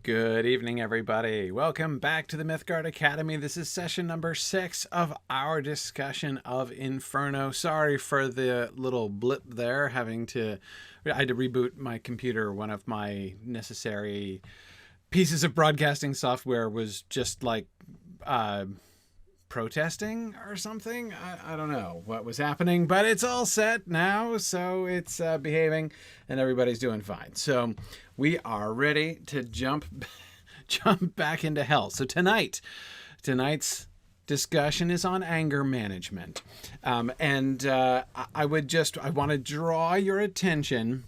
Good evening, everybody. Welcome back to the Mythgard Academy. This is session number 6 of our discussion of Inferno. Sorry for the little blip there, I had to reboot my computer. One of my necessary pieces of broadcasting software was just like protesting or something. I don't know what was happening, but it's all set now, so it's behaving and everybody's doing fine. So we are ready to jump back into hell. So tonight's discussion is on anger management, and I want to draw your attention.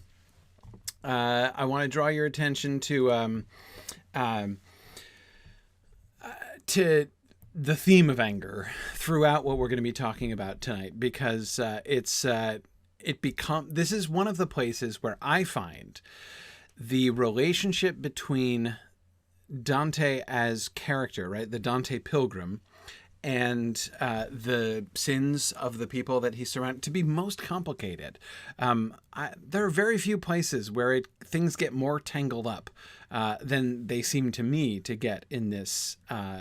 To the theme of anger throughout what we're going to be talking about tonight, because this is one of the places where I find the relationship between Dante as character, right, the Dante pilgrim, and the sins of the people that he surrounded to be most complicated. There are very few places where things get more tangled up than they seem to me to get in this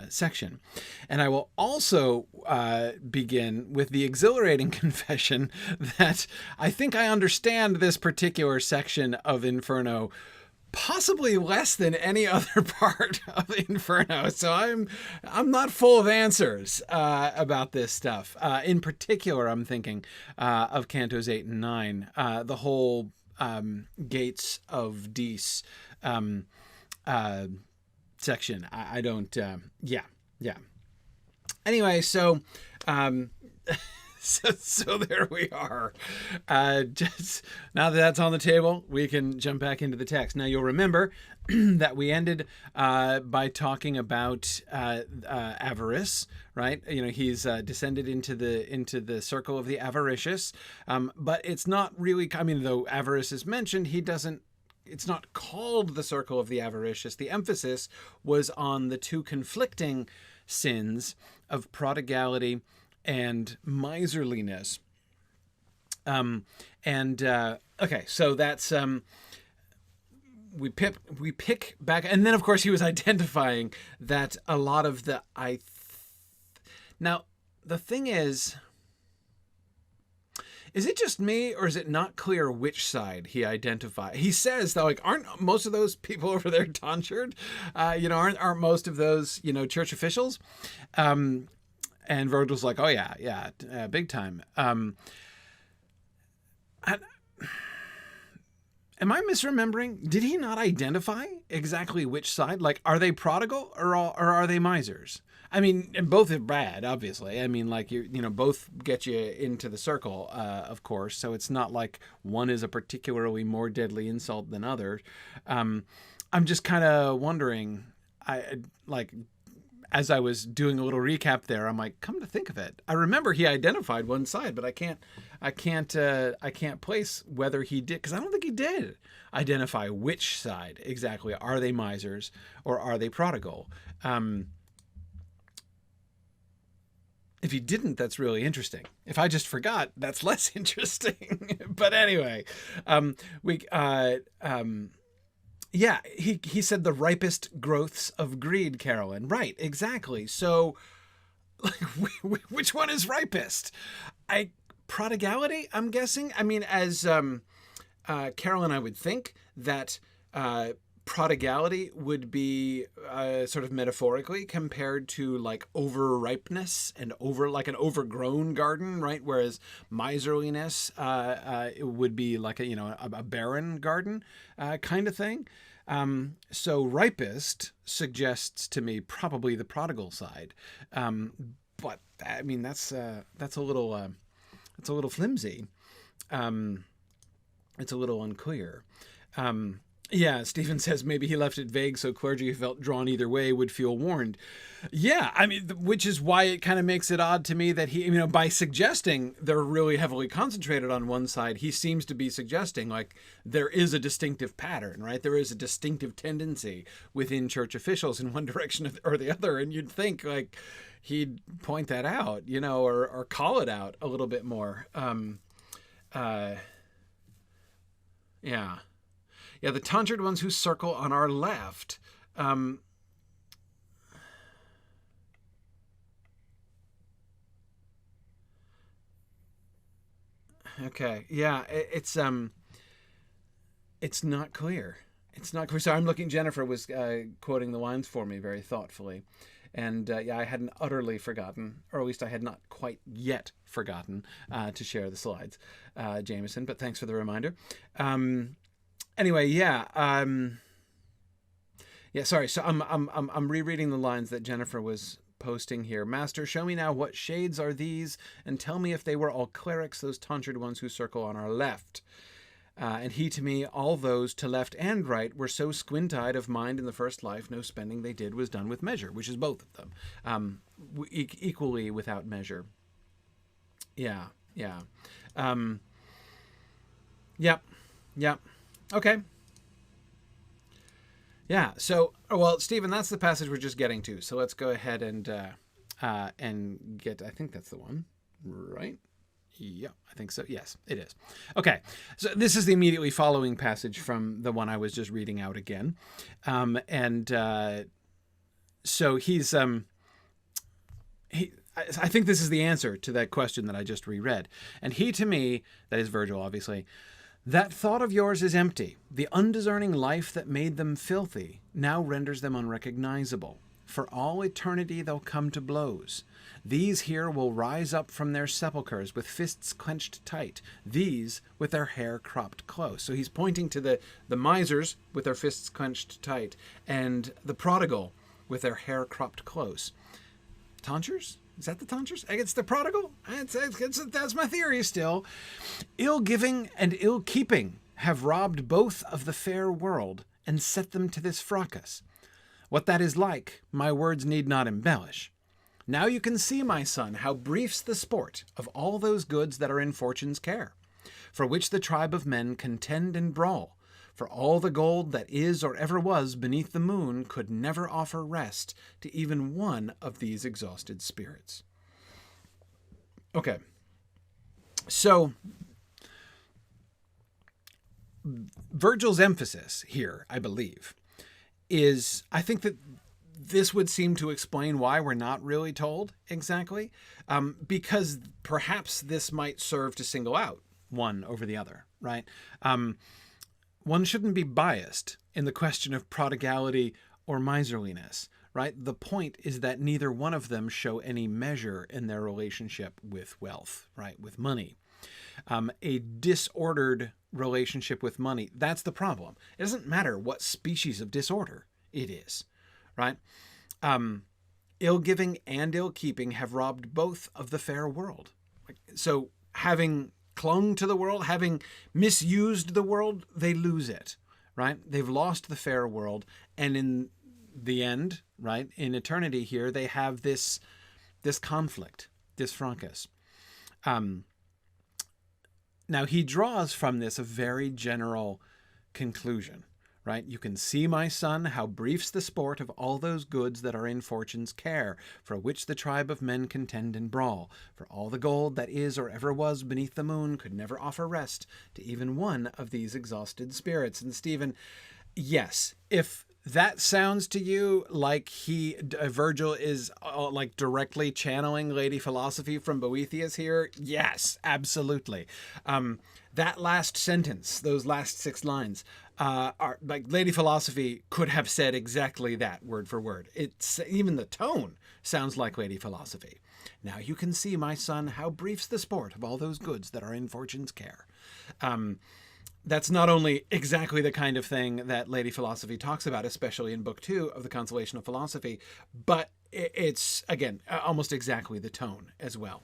section. And I will also begin with the exhilarating confession that I think I understand this particular section of Inferno possibly less than any other part of Inferno. So I'm not full of answers about this stuff. In particular, I'm thinking of Cantos 8 and 9, the whole Gates of Dis section. I don't, yeah. Anyway, so there we are. Just now that that's on the table, we can jump back into the text. Now you'll remember that we ended by talking about avarice, right? You know, he's descended into the circle of the avaricious, but it's not really. I mean, though avarice is mentioned, it's not called the circle of the avaricious. The emphasis was on the two conflicting sins of prodigality and miserliness. Okay, so that's we pick back, and then of course he was identifying that a lot of the now the thing is it just me, or is it not clear which side he identified? He says that, like, aren't most of those people over there tonsured? Aren't most of those, church officials? And Virgil's like, oh yeah, big time. Am I misremembering? Did he not identify exactly which side? Like, are they prodigal or are they misers? I mean, and both are bad, obviously. I mean, like, both get you into the circle, of course. So it's not like one is a particularly more deadly insult than other. I'm just kind of wondering, as I was doing a little recap there, I'm like, come to think of it, I remember he identified one side, but I can't place whether he did, because I don't think he did identify which side exactly. Are they misers or are they prodigal? If he didn't, that's really interesting. If I just forgot, that's less interesting. But anyway, yeah, he said the ripest growths of greed, Carolyn. Right, exactly. So, like, which one is ripest? Prodigality, I'm guessing. I mean, as Carolyn, I would think that prodigality would be sort of metaphorically compared to like overripeness and like an overgrown garden, right? Whereas miserliness it would be like a barren garden kind of thing. So ripest suggests to me probably the prodigal side, but I mean that's a little flimsy. It's a little unclear. Yeah, Stephen says maybe he left it vague so clergy who felt drawn either way would feel warned. Yeah, I mean, which is why it kind of makes it odd to me that he, by suggesting they're really heavily concentrated on one side, he seems to be suggesting like there is a distinctive pattern, right? There is a distinctive tendency within church officials in one direction or the other, and you'd think like he'd point that out, or call it out a little bit more. Yeah. Yeah, the tonsured ones who circle on our left Um, okay. Yeah. It's not clear. It's not clear. So I'm looking. Jennifer was quoting the lines for me very thoughtfully, and yeah, I hadn't utterly forgotten, or at least I had not quite yet forgotten to share the slides, Jameson. But thanks for the reminder. Anyway, yeah. Yeah. Sorry. So I'm rereading the lines that Jennifer was posting here. Master, show me now what shades are these, and tell me if they were all clerics, those tonsured ones who circle on our left. And he to me, all those to left and right were so squint-eyed of mind in the first life, no spending they did was done with measure, which is both of them, equally without measure. Yeah, yeah. Yep, yep. Okay. Yeah, so, well, Stephen, that's the passage we're just getting to, so let's go ahead and get, I think that's the one, right? Yeah, I think so. Yes, it is. Okay, so this is the immediately following passage from the one I was just reading out again. So I think this is the answer to that question that I just reread. And he to me, that is Virgil, obviously, that thought of yours is empty. The undiscerning life that made them filthy now renders them unrecognizable. For all eternity they'll come to blows. These here will rise up from their sepulchres with fists clenched tight, these with their hair cropped close. So he's pointing to the misers with their fists clenched tight, and the prodigal with their hair cropped close. Tonsures? Is that the tonsures? It's the prodigal? That's my theory still. Ill-giving and ill-keeping have robbed both of the fair world and set them to this fracas. What that is like, my words need not embellish. Now you can see, my son, how brief's the sport of all those goods that are in fortune's care, for which the tribe of men contend and brawl, for all the gold that is or ever was beneath the moon could never offer rest to even one of these exhausted spirits. Okay, so Virgil's emphasis here, I believe, is, I think that this would seem to explain why we're not really told exactly, because perhaps this might serve to single out one over the other, right? One shouldn't be biased in the question of prodigality or miserliness, right? The point is that neither one of them show any measure in their relationship with wealth, right? With money. A disordered relationship with money, that's the problem. It doesn't matter what species of disorder it is, right? Ill-giving and ill-keeping have robbed both of the fair world. So having clung to the world, having misused the world, they lose it, right? They've lost the fair world. And in the end, right, in eternity here, they have this conflict, this fracas. Now, he draws from this a very general conclusion, right? You can see, my son, how brief's the sport of all those goods that are in fortune's care, for which the tribe of men contend and brawl. For all the gold that is or ever was beneath the moon could never offer rest to even one of these exhausted spirits. And Stephen, yes, if that sounds to you like Virgil is like directly channeling Lady Philosophy from Boethius here, yes, absolutely. That last sentence, those last 6 lines, are like Lady Philosophy could have said exactly that word for word. It's even the tone sounds like Lady Philosophy. Now you can see, my son, how brief's the sport of all those goods that are in fortune's care. That's not only exactly the kind of thing that Lady Philosophy talks about, especially in Book 2 of the Consolation of Philosophy, but it's, again, almost exactly the tone as well.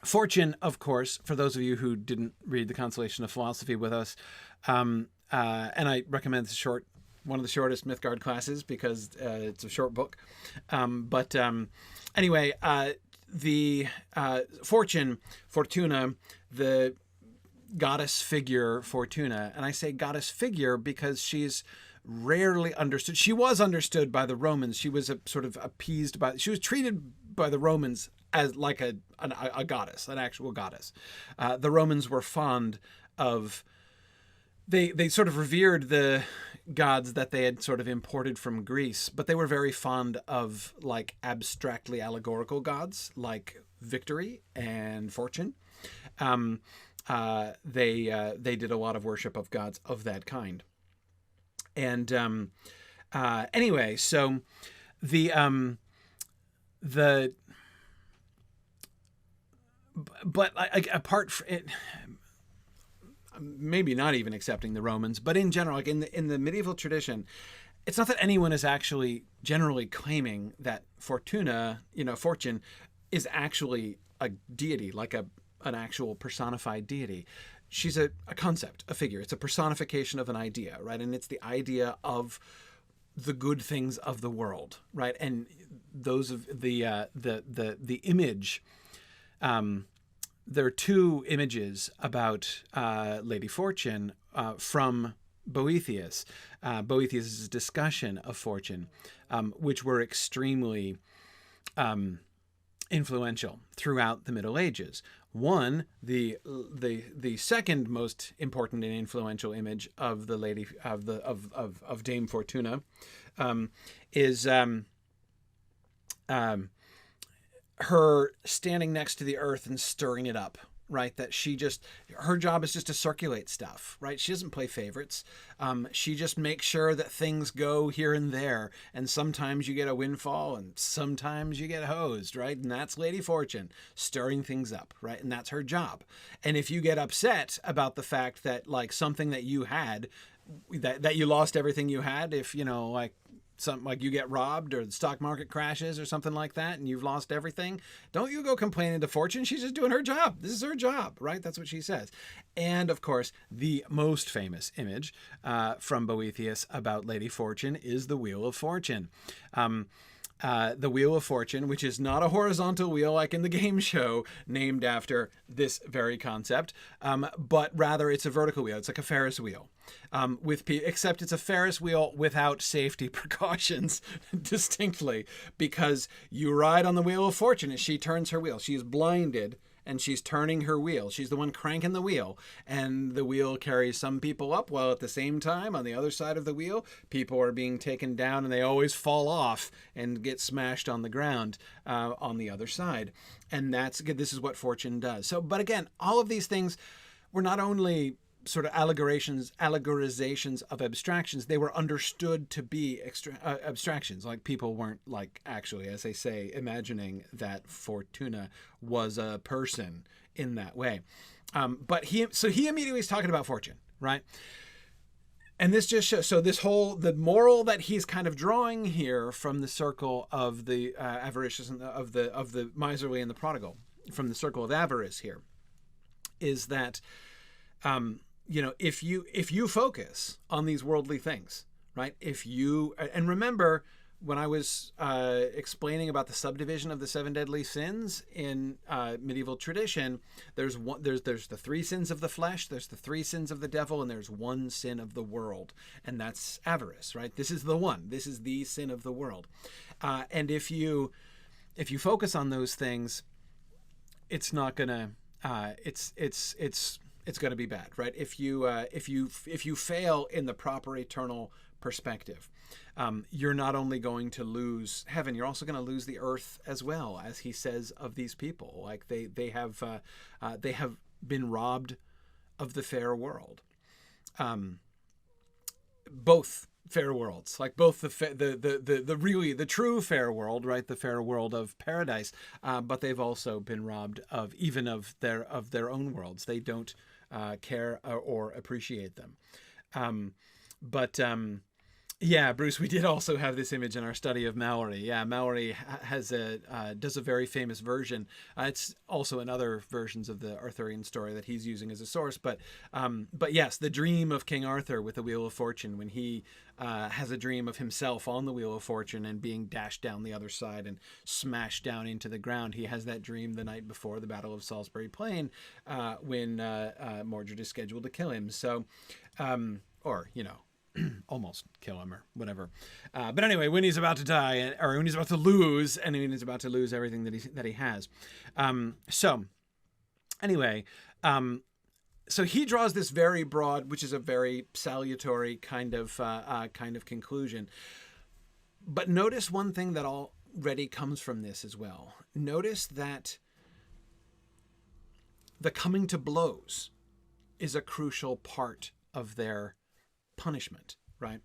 Fortune, of course, for those of you who didn't read the Consolation of Philosophy with us, and I recommend it's one of the shortest Mythgard classes because it's a short book. Anyway, the Fortuna, the goddess figure Fortuna, and I say goddess figure because she's rarely understood. She was understood by the Romans. She was sort of appeased she was treated by the Romans as like a goddess, an actual goddess. The Romans were fond of, they sort of revered the gods that they had sort of imported from Greece, but they were very fond of like abstractly allegorical gods like victory and fortune. They did a lot of worship of gods of that kind. And anyway, so the but like, apart from it, maybe not even accepting the Romans, but in general, like in the medieval tradition, it's not that anyone is actually generally claiming that Fortuna, fortune, is actually a deity, like an actual personified deity. She's a concept, a figure. It's a personification of an idea, right? And it's the idea of the good things of the world, right? And those of the image. There are two images about Lady Fortune from Boethius. Boethius' discussion of fortune, which were extremely influential throughout the Middle Ages. One, the second most important and influential image of the lady of Dame Fortuna is her standing next to the earth and stirring it up, right? That her job is just to circulate stuff, right? She doesn't play favorites. She just makes sure that things go here and there. And sometimes you get a windfall and sometimes you get hosed, right? And that's Lady Fortune, stirring things up, right? And that's her job. And if you get upset about the fact that like something that you had, that you lost everything you had, if, something like you get robbed or the stock market crashes or something like that and you've lost everything, don't you go complaining to Fortune. She's just doing her job. This is her job, right? That's what she says. And of course, the most famous image from Boethius about Lady Fortune is the Wheel of Fortune. The Wheel of Fortune, which is not a horizontal wheel like in the game show named after this very concept, but rather it's a vertical wheel. It's like a Ferris wheel, except it's a Ferris wheel without safety precautions distinctly, because you ride on the Wheel of Fortune as she turns her wheel. She is blinded and she's turning her wheel. She's the one cranking the wheel, and the wheel carries some people up, while at the same time on the other side of the wheel, people are being taken down and they always fall off and get smashed on the ground on the other side. And this is what fortune does. So, but again, all of these things were not only sort of allegorizations of abstractions, they were understood to be abstractions. Like people weren't like actually, as they say, imagining that Fortuna was a person in that way. But he immediately is talking about fortune, right? And this just shows, so the moral that he's kind of drawing here from the circle of the avaricious and of the miserly and the prodigal, from the circle of avarice here, is that, if you focus on these worldly things, right? And remember when I was explaining about the subdivision of the 7 deadly sins in medieval tradition, there's the 3 sins of the flesh, there's the 3 sins of the devil, and there's 1 sin of the world, and that's avarice, right? This is the sin of the world. And if you focus on those things, it's not gonna it's going to be bad, right? If you fail in the proper eternal perspective, you're not only going to lose heaven, you're also going to lose the earth as well, as he says of these people. Like they have been robbed of the fair world, both fair worlds, like both the true fair world, right? The fair world of paradise, but they've also been robbed of their own worlds. They don't care or appreciate them. Yeah, Bruce, we did also have this image in our study of Malory. Yeah, Malory does a very famous version. It's also in other versions of the Arthurian story that he's using as a source. But yes, the dream of King Arthur with the Wheel of Fortune, when he has a dream of himself on the Wheel of Fortune and being dashed down the other side and smashed down into the ground. He has that dream the night before the Battle of Salisbury Plain, when Mordred is scheduled to kill him. So, almost kill him or whatever. But anyway, when he's about to die, or when he's about to lose, and when he's about to lose everything that he has. So anyway, So he draws this very broad, which is a very salutary kind of conclusion. But notice one thing that already comes from this as well. Notice that the coming to blows is a crucial part of their punishment, right?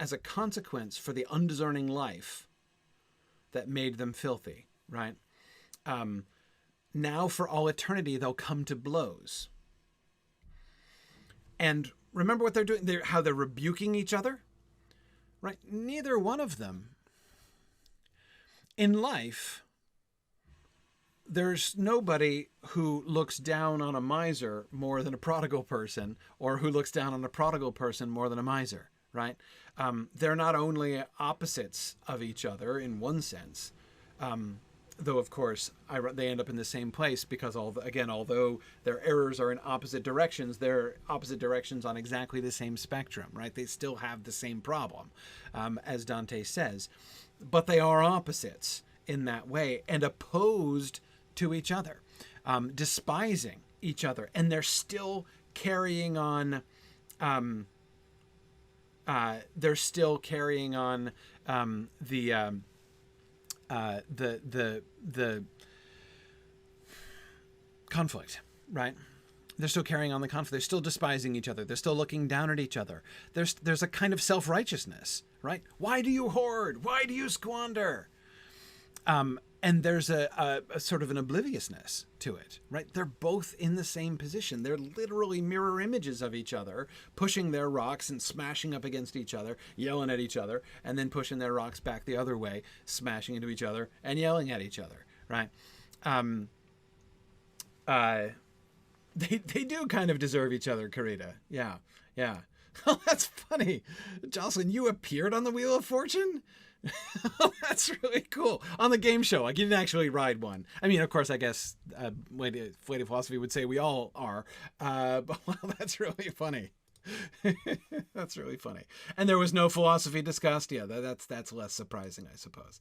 As a consequence for the undiscerning life that made them filthy, right? Now for all eternity, they'll come to blows. And remember what they're doing, how they're rebuking each other, right? Neither one of them in life, there's nobody who looks down on a miser more than a prodigal person, or who looks down on a prodigal person more than a miser, right? They're not only opposites of each other in one sense, though of course they end up in the same place because although their errors are in opposite directions, they're opposite directions on exactly the same spectrum, right? They still have the same problem, as Dante says, but they are opposites in that way and opposed to each other, despising each other, and they're still carrying on. They're still carrying on the conflict, right? They're still carrying on the conflict. They're still despising each other. They're still looking down at each other. There's a kind of self-righteousness, right? Why do you hoard? Why do you squander? And there's a sort of an obliviousness to it, right? They're both in the same position. They're literally mirror images of each other, pushing their rocks and smashing up against each other, yelling at each other, and then pushing their rocks back the other way, smashing into each other and yelling at each other, right? They do kind of deserve each other, Carita. Yeah. Oh, that's funny. Jocelyn, you appeared on the Wheel of Fortune? That's really cool. On the game show, like you didn't actually ride one. I mean, of course, I guess Lady Philosophy would say we all are. But wow, that's really funny. That's really funny. And there was no philosophy discussed. Yeah, that's less surprising, I suppose.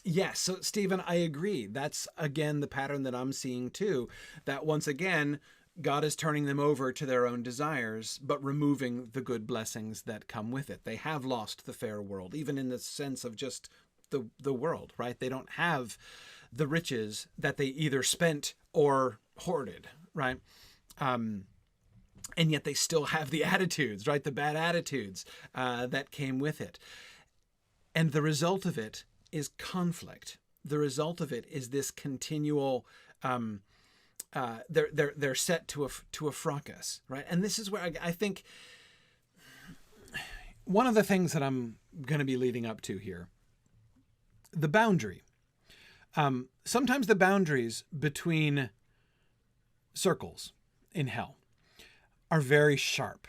Yes, so Stephen, I agree. That's again the pattern that I'm seeing too. That once again, God is turning them over to their own desires, but removing the good blessings that come with it. They have lost the fair world, even in the sense of just the world, right? They don't have the riches that they either spent or hoarded, right? And yet they still have the attitudes, right? The bad attitudes that came with it. And the result of it is conflict. The result of it is this continual they're set to a fracas, right? And this is where I think one of the things that I'm going to be leading up to here, the boundary. Sometimes the boundaries between circles in hell are very sharp.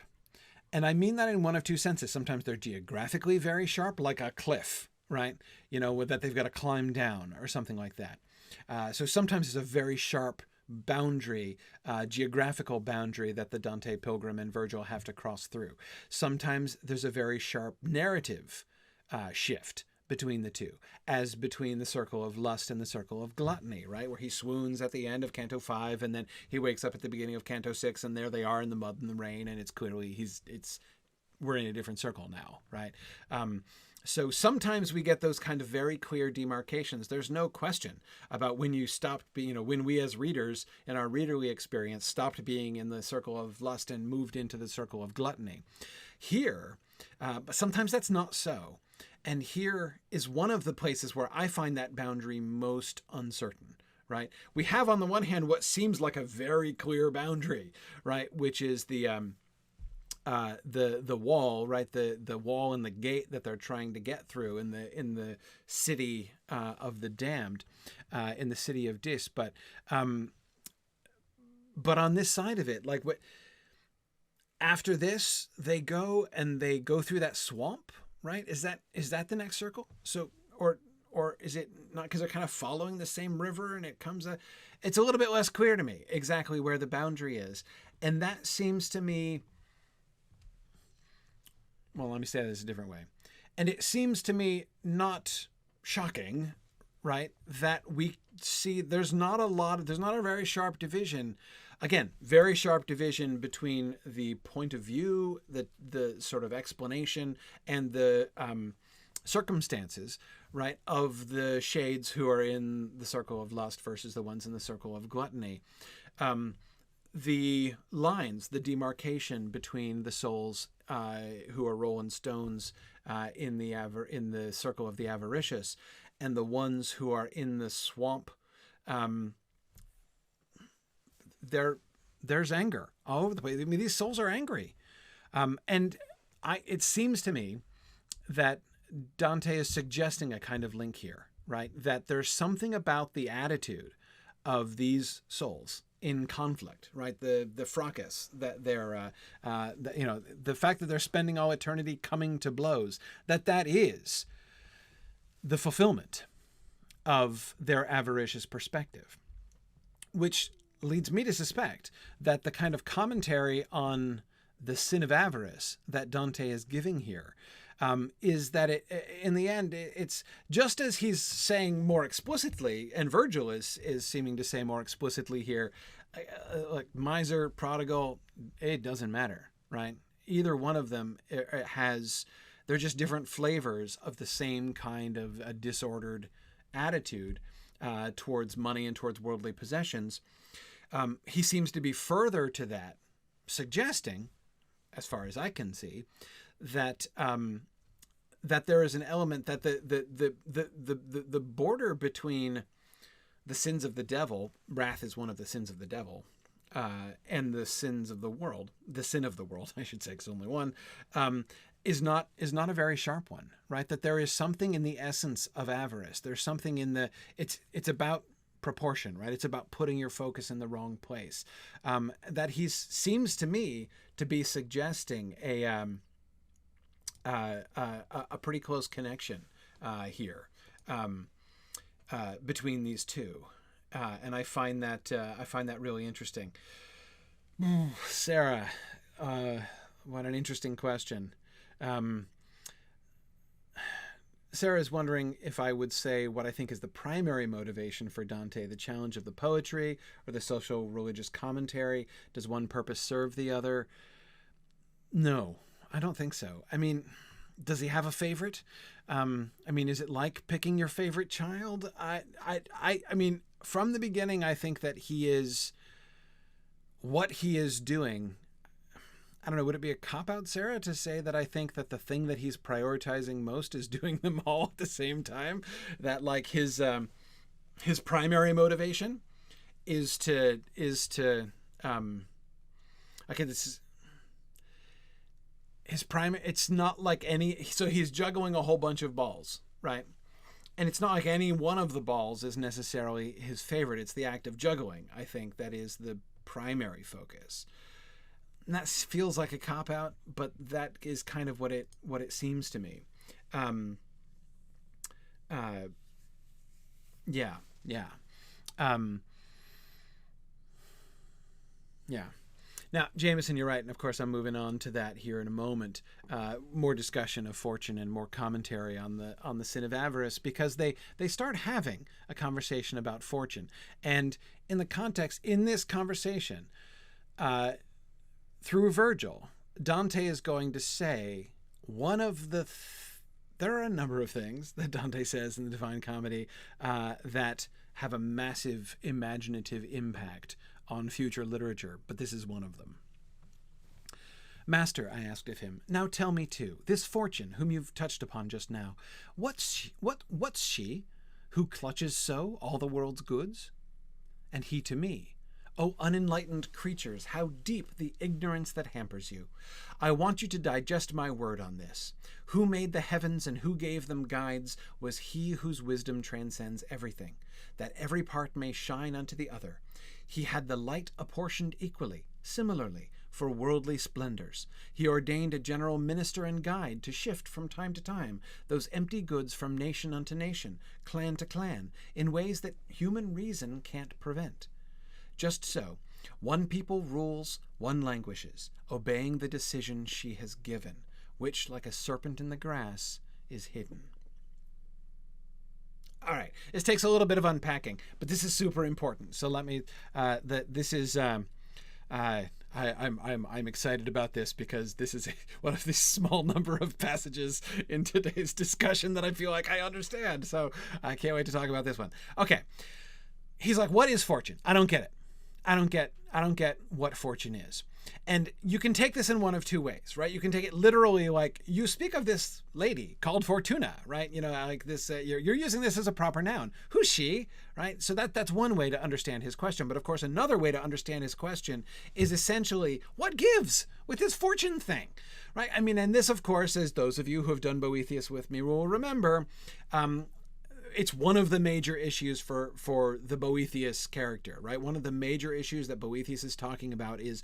And I mean that in one of two senses. Sometimes they're geographically very sharp, like a cliff, right? That they've got to climb down or something like that. So sometimes it's a very sharp boundary, geographical boundary that the Dante Pilgrim and Virgil have to cross through. Sometimes there's a very sharp narrative shift between the two, as between the circle of lust and the circle of gluttony, right? Where he swoons at the end of Canto 5 and then he wakes up at the beginning of Canto 6 and there they are in the mud and the rain, and it's clearly we're in a different circle now, right? So sometimes we get those kind of very clear demarcations. There's no question about when you stopped being, when we as readers in our readerly experience stopped being in the circle of lust and moved into the circle of gluttony. Here, but sometimes that's not so. And here is one of the places where I find that boundary most uncertain, right? We have on the one hand what seems like a very clear boundary, right? Which is the wall, right? The wall and the gate that they're trying to get through in the city of the damned, in the city of Dis. But on this side of it, like after this, they go through that swamp, right? Is that the next circle? So or is it not, because they're kind of following the same river and it's a little bit less clear to me exactly where the boundary is, and that seems to me. Well, let me say this a different way. And it seems to me not shocking, right? That we see there's not a very sharp division. Again, very sharp division between the point of view, the sort of explanation, and the circumstances, right, of the shades who are in the circle of lust versus the ones in the circle of gluttony. The lines, the demarcation between the souls who are rolling stones in the circle of the avaricious and the ones who are in the swamp, there's anger all over the place. I mean, these souls are angry, and it seems to me that Dante is suggesting a kind of link here, right? That there's something about the attitude of these souls in conflict, right? The fracas, that they're, the fact that they're spending all eternity coming to blows, that is the fulfillment of their avaricious perspective, which leads me to suspect that the kind of commentary on the sin of avarice that Dante is giving here is that in the end, it's just as he's saying more explicitly, and Virgil is seeming to say more explicitly here, like miser, prodigal, it doesn't matter, right? Either one of them they're just different flavors of the same kind of a disordered attitude towards money and towards worldly possessions. He seems to be further to that, suggesting, as far as I can see, that that there is an element that the border between the sins of the devil, wrath is one of the sins of the devil, and the sins of the world, the sin of the world, I should say, because only one, is not a very sharp one, right? That there is something in the essence of avarice. There's something in it's about proportion, right? It's about putting your focus in the wrong place. That he seems to me to be suggesting a pretty close connection here between these two, and I find that really interesting. Sarah, what an interesting question. Sarah is wondering if I would say what I think is the primary motivation for Dante, the challenge of the poetry or the social religious commentary. Does one purpose serve the other? No, I don't think so. I mean, does he have a favorite? I mean, is it like picking your favorite child? I mean, from the beginning, I think that what he is doing, I don't know, would it be a cop-out, Sarah, to say that I think that the thing that he's prioritizing most is doing them all at the same time? That like his primary motivation is to okay, this is his primary, it's not like so he's juggling a whole bunch of balls, right? And it's not like any one of the balls is necessarily his favorite. It's the act of juggling, I think, that is the primary focus. And that feels like a cop-out, but that is kind of what it seems to me. Yeah. Now, Jameson, you're right, and of course I'm moving on to that here in a moment. More discussion of fortune and more commentary on the sin of avarice, because they start having a conversation about fortune, and in this conversation, through Virgil, Dante is going to say one of there are a number of things that Dante says in the Divine Comedy that have a massive imaginative impact on future literature, but this is one of them. Master, I asked of him, now tell me too, this fortune whom you've touched upon just now, what's she who clutches so all the world's goods? And he to me, O unenlightened creatures, how deep the ignorance that hampers you. I want you to digest my word on this. Who made the heavens and who gave them guides was he whose wisdom transcends everything, that every part may shine unto the other. He had the light apportioned equally, similarly, for worldly splendors. He ordained a general minister and guide to shift from time to time those empty goods from nation unto nation, clan to clan, in ways that human reason can't prevent. Just so, one people rules, one languishes, obeying the decision she has given, which, like a serpent in the grass, is hidden. All right. This takes a little bit of unpacking, but this is super important. So let me. This is. I'm excited about this because this is one of the small number of passages in today's discussion that I feel like I understand. So I can't wait to talk about this one. Okay. He's like, what is fortune? I don't get it. I don't get what fortune is. And you can take this in one of two ways, right? You can take it literally, like you speak of this lady called Fortuna, right? You know, like this, you're using this as a proper noun. Who's she, right? So that's one way to understand his question. But of course, another way to understand his question is essentially what gives with this fortune thing, right? I mean, and this, of course, as those of you who have done Boethius with me will remember, it's one of the major issues for the Boethius character, right? One of the major issues that Boethius is talking about is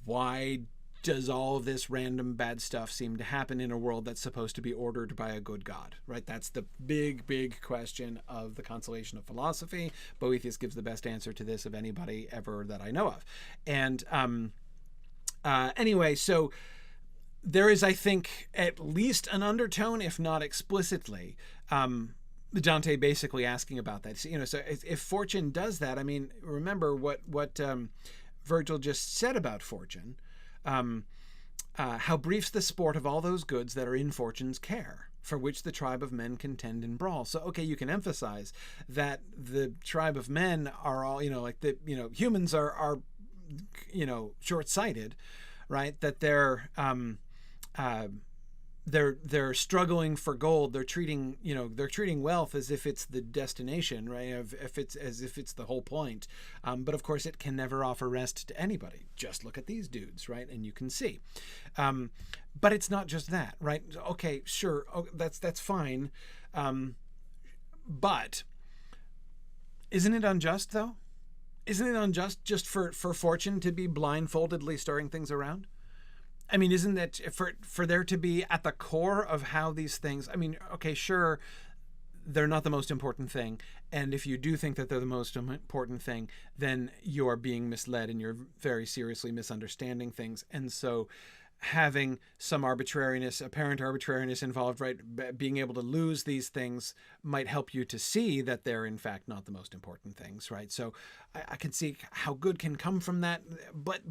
why does all of this random bad stuff seem to happen in a world that's supposed to be ordered by a good God, right? That's the big question of the consolation of philosophy. Boethius gives the best answer to this of anybody ever that I know of. And anyway, so there is, I think, at least an undertone, if not explicitly, Dante basically asking about that. You know, so if fortune does that, I mean, remember what Virgil just said about fortune. How brief's the sport of all those goods that are in fortune's care, for which the tribe of men contend and brawl. So, okay, you can emphasize that the tribe of men are all, you know, like the, you know, humans are you know, short-sighted, right? That they're struggling for gold. They're treating wealth as if it's the destination, right? If it's the whole point. But of course, it can never offer rest to anybody. Just look at these dudes, right? And you can see. But it's not just that, right? Okay, sure, that's fine. But isn't it unjust though? Isn't it unjust just for fortune to be blindfoldedly stirring things around? I mean, isn't that for there to be at the core of how these things, I mean, okay, sure, they're not the most important thing. And if you do think that they're the most important thing, then you're being misled and you're very seriously misunderstanding things. And so having some arbitrariness, apparent arbitrariness involved, right, being able to lose these things might help you to see that they're in fact not the most important things, right? So I can see how good can come from that, but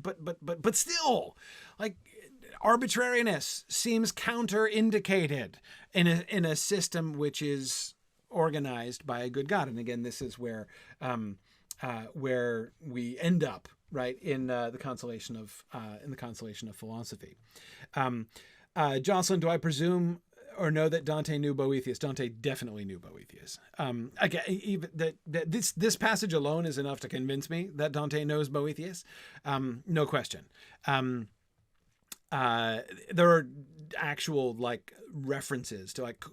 still, like, arbitrariness seems counter-indicated in a system which is organized by a good God. And again, this is where we end up, right, in the consolation of philosophy. Jocelyn, do I presume or know that Dante knew Boethius? Dante definitely knew Boethius. Again, even this passage alone is enough to convince me that Dante knows Boethius. No question. There are actual like references to like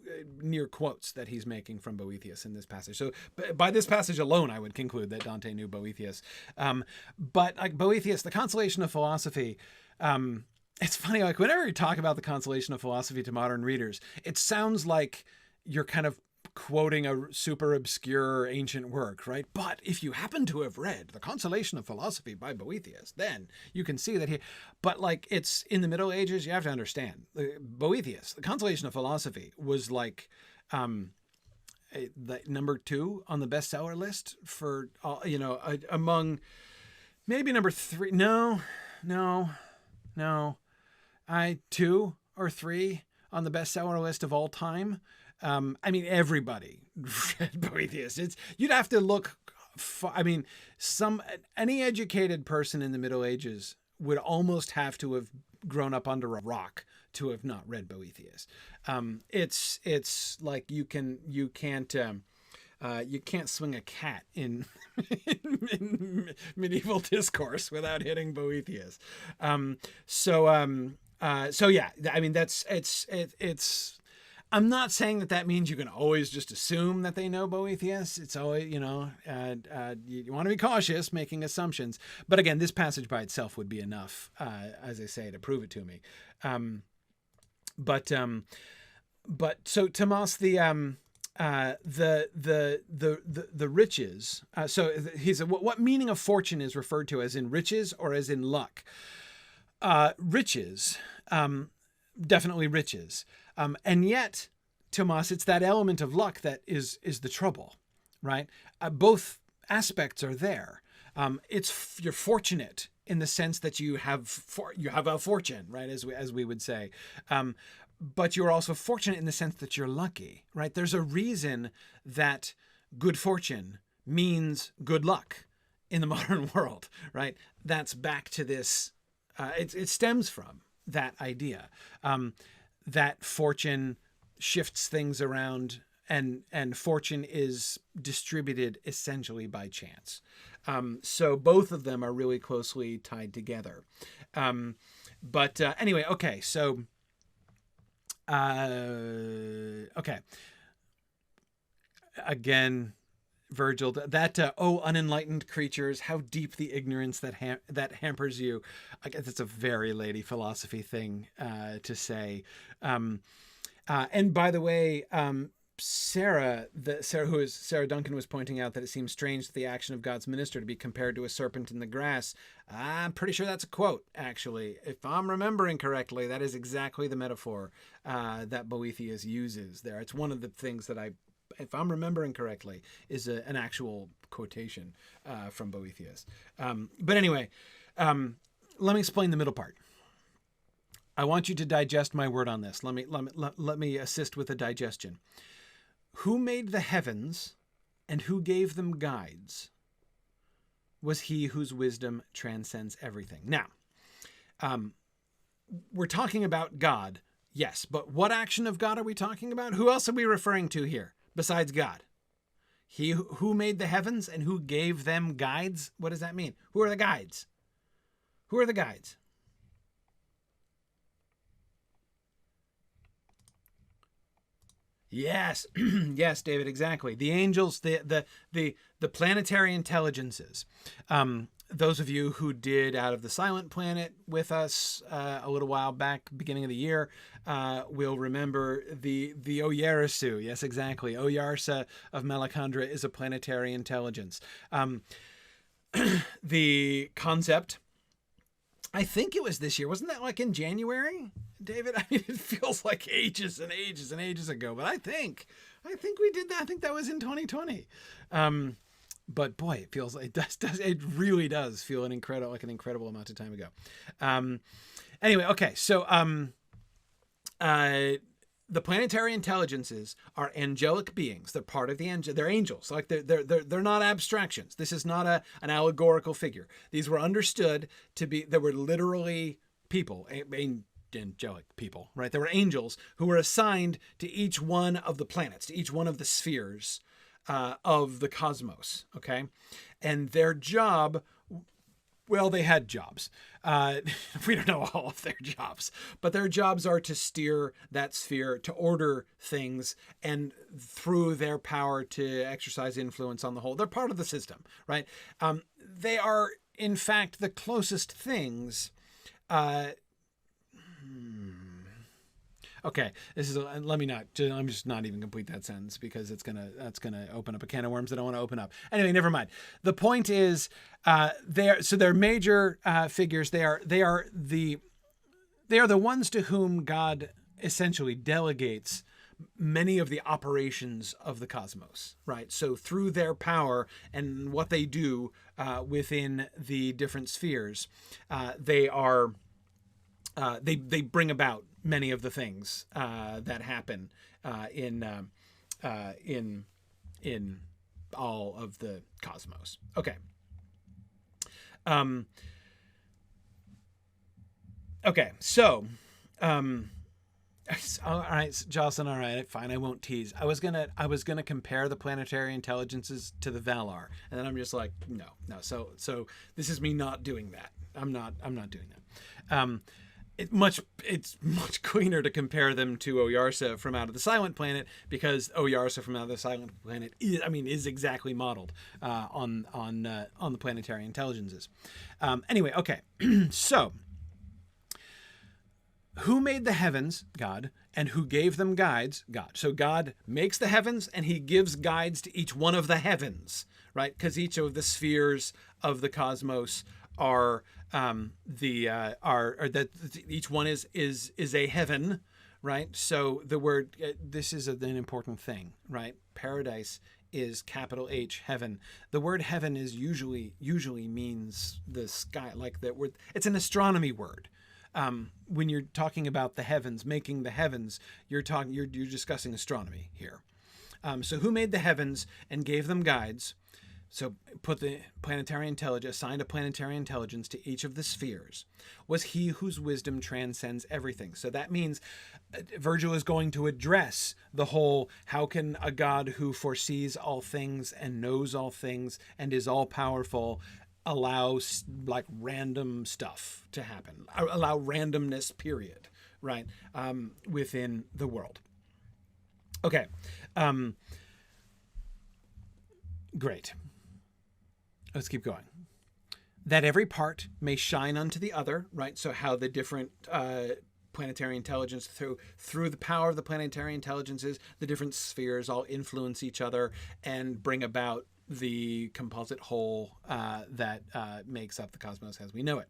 near quotes that he's making from Boethius in this passage. So by this passage alone, I would conclude that Dante knew Boethius. But like Boethius, the consolation of philosophy, it's funny, like whenever you talk about the consolation of philosophy to modern readers, it sounds like you're kind of quoting a super obscure ancient work, right? But if you happen to have read The Consolation of Philosophy by Boethius, then you can see that but like it's in the Middle Ages, you have to understand, Boethius, The Consolation of Philosophy was like the number 2 on the bestseller list for, among maybe number 3. No, 2 or 3 on the bestseller list of all time. I mean, everybody read Boethius. You'd have to look. Any educated person in the Middle Ages would almost have to have grown up under a rock to have not read Boethius. It's like you can't swing a cat in medieval discourse without hitting Boethius. So yeah, I mean it's. I'm not saying that means you can always just assume that they know Boethius. It's always, you want to be cautious making assumptions. But again, this passage by itself would be enough, as I say, to prove it to me. But so Tomas, the riches. So he said, what meaning of fortune is referred to as in riches or as in luck? Riches, definitely riches. And yet Tomas, it's that element of luck that is the trouble, right? Both aspects are there. You're fortunate in the sense that you have a fortune, right? As we would say. But you're also fortunate in the sense that you're lucky, right? There's a reason that good fortune means good luck in the modern world, right? That's back to this. It stems from that idea that fortune shifts things around, and fortune is distributed essentially by chance. So both of them are really closely tied together. But anyway, okay. So, okay. Again, Virgil, oh, unenlightened creatures, how deep the ignorance that hampers you. I guess it's a very lady philosophy thing to say. And by the way, Sarah Duncan was pointing out that it seems strange that the action of God's minister to be compared to a serpent in the grass. I'm pretty sure that's a quote, actually. If I'm remembering correctly, that is exactly the metaphor that Boethius uses there. It's one of the things that if I'm remembering correctly, is an actual quotation from Boethius. But anyway, let me explain the middle part. I want you to digest my word on this. Let me assist with the digestion. Who made the heavens and who gave them guides was he whose wisdom transcends everything. Now, we're talking about God, yes, but what action of God are we talking about? Who else are we referring to here besides God? He who made the heavens and who gave them guides? What does that mean? Who are the guides? Who are the guides? Yes, yes, David, exactly. The angels, the planetary intelligences. Those of you who did Out of the Silent Planet with us a little while back, beginning of the year, will remember the Oyarisu. Yes, exactly. Oyarsa of Malacandra is a planetary intelligence. The concept, I think it was this year. Wasn't that like in January, David? I mean, it feels like ages and ages and ages ago, but I think we did that. I think that was in 2020. But boy, it really does feel an incredible amount of time ago. Anyway, okay. So, the planetary intelligences are angelic beings. They're part of the angel. They're angels. Like they're not abstractions. This is not an allegorical figure. These were understood to be. There were literally people, angelic people, right? There were angels who were assigned to each one of the planets, to each one of the spheres of the cosmos. Okay, and their job. Well, they had jobs. We don't know all of their jobs, but their jobs are to steer that sphere, to order things, and through their power to exercise influence on the whole. They're part of the system, right? They are, in fact, the closest things. Okay, let me not. I'm just not even complete that sentence because that's gonna open up a can of worms that I don't want to open up. Anyway, never mind. The point is, they're major figures. They are the ones to whom God essentially delegates many of the operations of the cosmos, right? So through their power and what they do within the different spheres, they bring about many of the things that happen in all of the cosmos. Okay. Okay. So, all right, Jocelyn. All right, fine. I won't tease. I was gonna compare the planetary intelligences to the Valar, and then I'm just like, no. So this is me not doing that. I'm not doing that. It's much cleaner to compare them to Oyarsa from Out of the Silent Planet, because Oyarsa from Out of the Silent Planet is exactly modeled on the planetary intelligences. Anyway, okay. So, who made the heavens? God. And who gave them guides? God. So God makes the heavens and he gives guides to each one of the heavens, right? Because each of the spheres of the cosmos are each one is a heaven, right? So the word, this is an important thing, right? Paradise is capital H, heaven. The word heaven is usually means the sky, like that word. It's an astronomy word. When you're talking about the heavens, making the heavens, you're discussing astronomy here. So who made the heavens and gave them guides? So put the planetary intelligence, assigned a planetary intelligence to each of the spheres, was he whose wisdom transcends everything. So that means Virgil is going to address the whole, how can a God who foresees all things and knows all things and is all powerful allow like random stuff to happen, allow randomness, period, right, within the world. Okay. Great. Let's keep going. That every part may shine unto the other, right? So how the different planetary intelligence, through the power of the planetary intelligences, the different spheres all influence each other and bring about the composite whole that makes up the cosmos as we know it.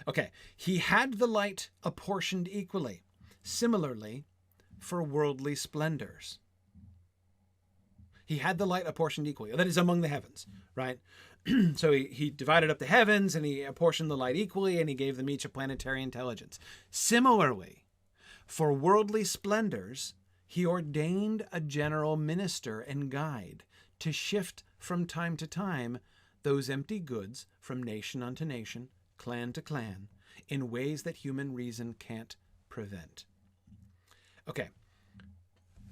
Okay. He had the light apportioned equally, similarly for worldly splendors. He had the light apportioned equally. That is among the heavens, right? So he divided up the heavens and he apportioned the light equally and he gave them each a planetary intelligence. Similarly, for worldly splendors, he ordained a general minister and guide to shift from time to time those empty goods from nation unto nation, clan to clan, in ways that human reason can't prevent. Okay.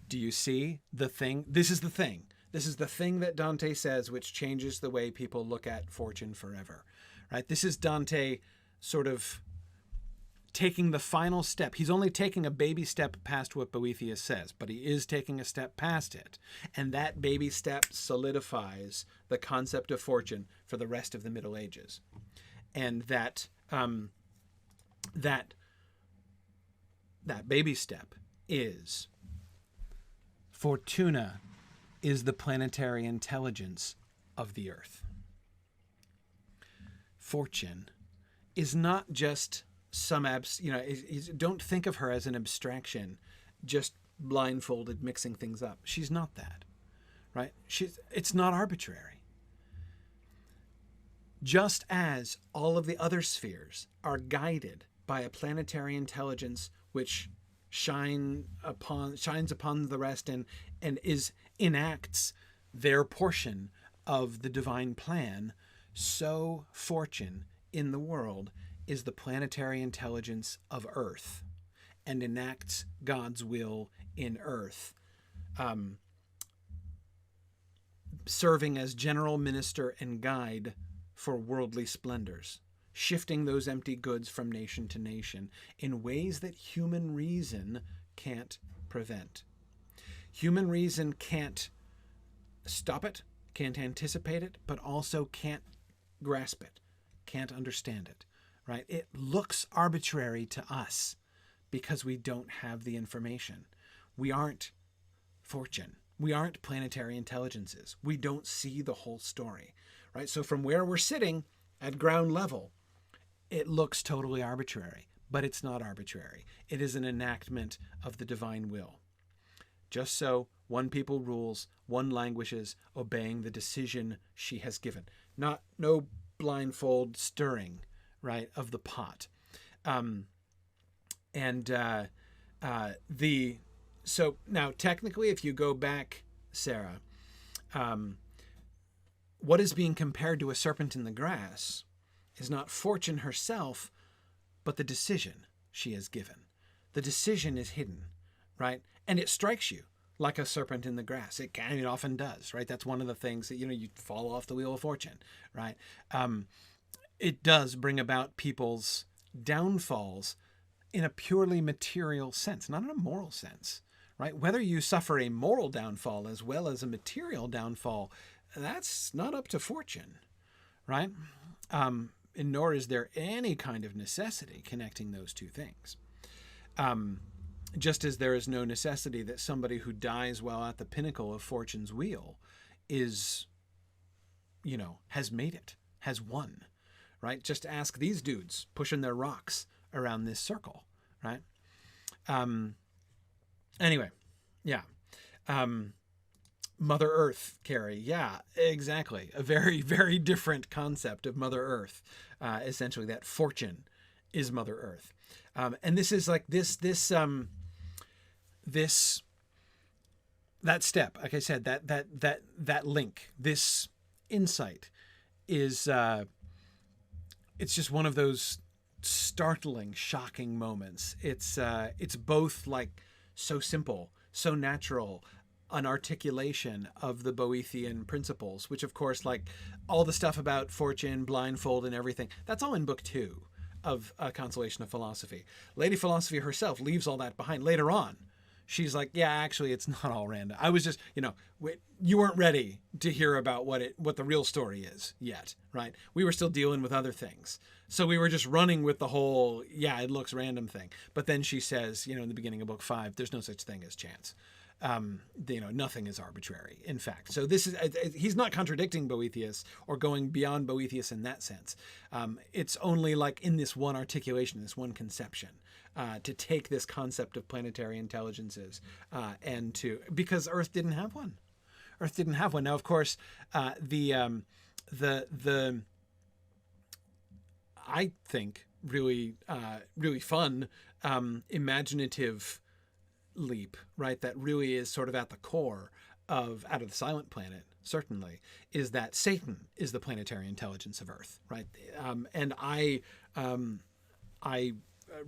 Do you see the thing? This is the thing. This is the thing that Dante says, which changes the way people look at fortune forever, right? This is Dante sort of taking the final step. He's only taking a baby step past what Boethius says, but he is taking a step past it. And that baby step solidifies the concept of fortune for the rest of the Middle Ages. And that baby step is Fortuna is the planetary intelligence of the earth. Fortune is not just some don't think of her as an abstraction, just blindfolded mixing things up. She's not that, right? It's not arbitrary. Just as all of the other spheres are guided by a planetary intelligence which shines upon the rest and enacts their portion of the divine plan, so fortune in the world is the planetary intelligence of earth and enacts God's will in earth, serving as general minister and guide for worldly splendors, shifting those empty goods from nation to nation in ways that human reason can't prevent. Human reason can't stop it, can't anticipate it, but also can't grasp it, can't understand it, right? It looks arbitrary to us because we don't have the information. We aren't fortune. We aren't planetary intelligences. We don't see the whole story, right? So from where we're sitting at ground level, it looks totally arbitrary, but it's not arbitrary. It is an enactment of the divine will. Just so one people rules, one languishes, obeying the decision she has given. No blindfold stirring, right, of the pot. So now technically, if you go back, Sarah, what is being compared to a serpent in the grass is not fortune herself, but the decision she has given. The decision is hidden, right? And it strikes you like a serpent in the grass. It often does, right? That's one of the things that, you fall off the wheel of fortune, right? It does bring about people's downfalls in a purely material sense, not in a moral sense, right? Whether you suffer a moral downfall as well as a material downfall, that's not up to fortune, right? And nor is there any kind of necessity connecting those two things. Just as there is no necessity that somebody who dies while at the pinnacle of fortune's wheel is, has made it, has won, right? Just ask these dudes pushing their rocks around this circle, right? Anyway, yeah. Mother Earth, Carrie. Yeah, exactly. A very, very different concept of Mother Earth. Essentially, that fortune is Mother Earth. And this is like that step, like I said, that link, this insight is, it's just one of those startling, shocking moments. It's both like so simple, so natural, an articulation of the Boethian principles, which of course, like all the stuff about fortune, blindfold and everything, that's all in book 2 of Consolation of Philosophy. Lady Philosophy herself leaves all that behind later on. She's like, yeah, actually, it's not all random. I was just, you weren't ready to hear about what the real story is yet, right? We were still dealing with other things. So we were just running with the whole, yeah, it looks random thing. But then she says, in the beginning of book 5, there's no such thing as chance. Nothing is arbitrary, in fact. So this is, he's not contradicting Boethius or going beyond Boethius in that sense. It's only like in this one articulation, this one conception, to take this concept of planetary intelligences because Earth didn't have one. Earth didn't have one. Now, of course, the I think really fun, imaginative leap, right, that really is sort of at the core of Out of the Silent Planet, certainly, is that Satan is the planetary intelligence of Earth, right? And I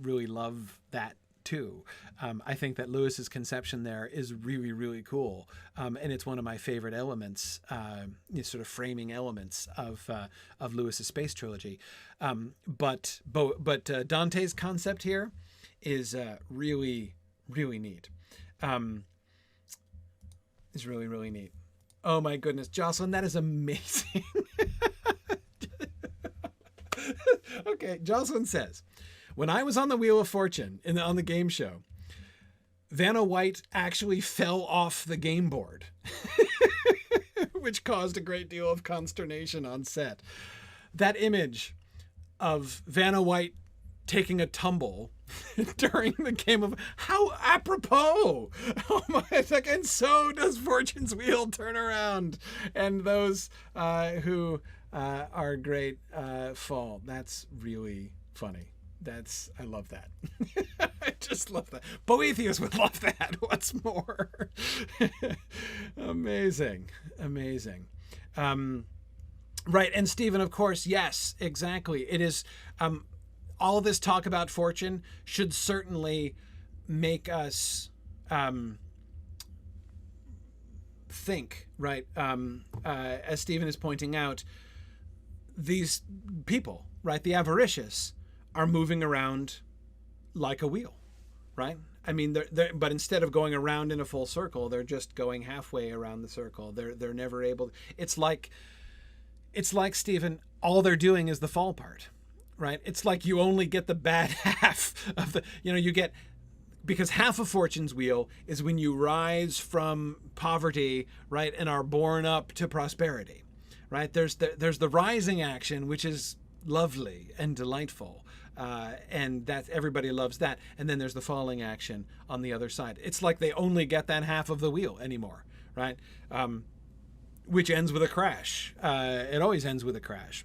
really love that too. I think that Lewis's conception there is really, really cool, and it's one of my favorite elements, sort of framing elements of Lewis's space trilogy. But Dante's concept here is really, really neat. Is really, really neat. Oh my goodness, Jocelyn, that is amazing. Okay, Jocelyn says, when I was on the Wheel of Fortune on the game show, Vanna White actually fell off the game board, which caused a great deal of consternation on set. That image of Vanna White taking a tumble during the game of how apropos. Oh my, it's like, and so does Fortune's wheel turn around, and those who are great fall. That's really funny. I love that. I just love that. Boethius would love that. What's more? Amazing. Right. And Stephen, of course, yes, exactly. It is, all this talk about fortune should certainly make us think, right? As Stephen is pointing out, these people, right, the avaricious, are moving around like a wheel, right? I mean, but instead of going around in a full circle, they're just going halfway around the circle. They're never able. It's like Stephen, all they're doing is the fall part, right? It's like you only get the bad half of the, you get, because half of Fortune's wheel is when you rise from poverty, right, and are born up to prosperity, right? There's the rising action, which is lovely and delightful. And that everybody loves that. And then there's the falling action on the other side. It's like they only get that half of the wheel anymore, right? Which ends with a crash. It always ends with a crash,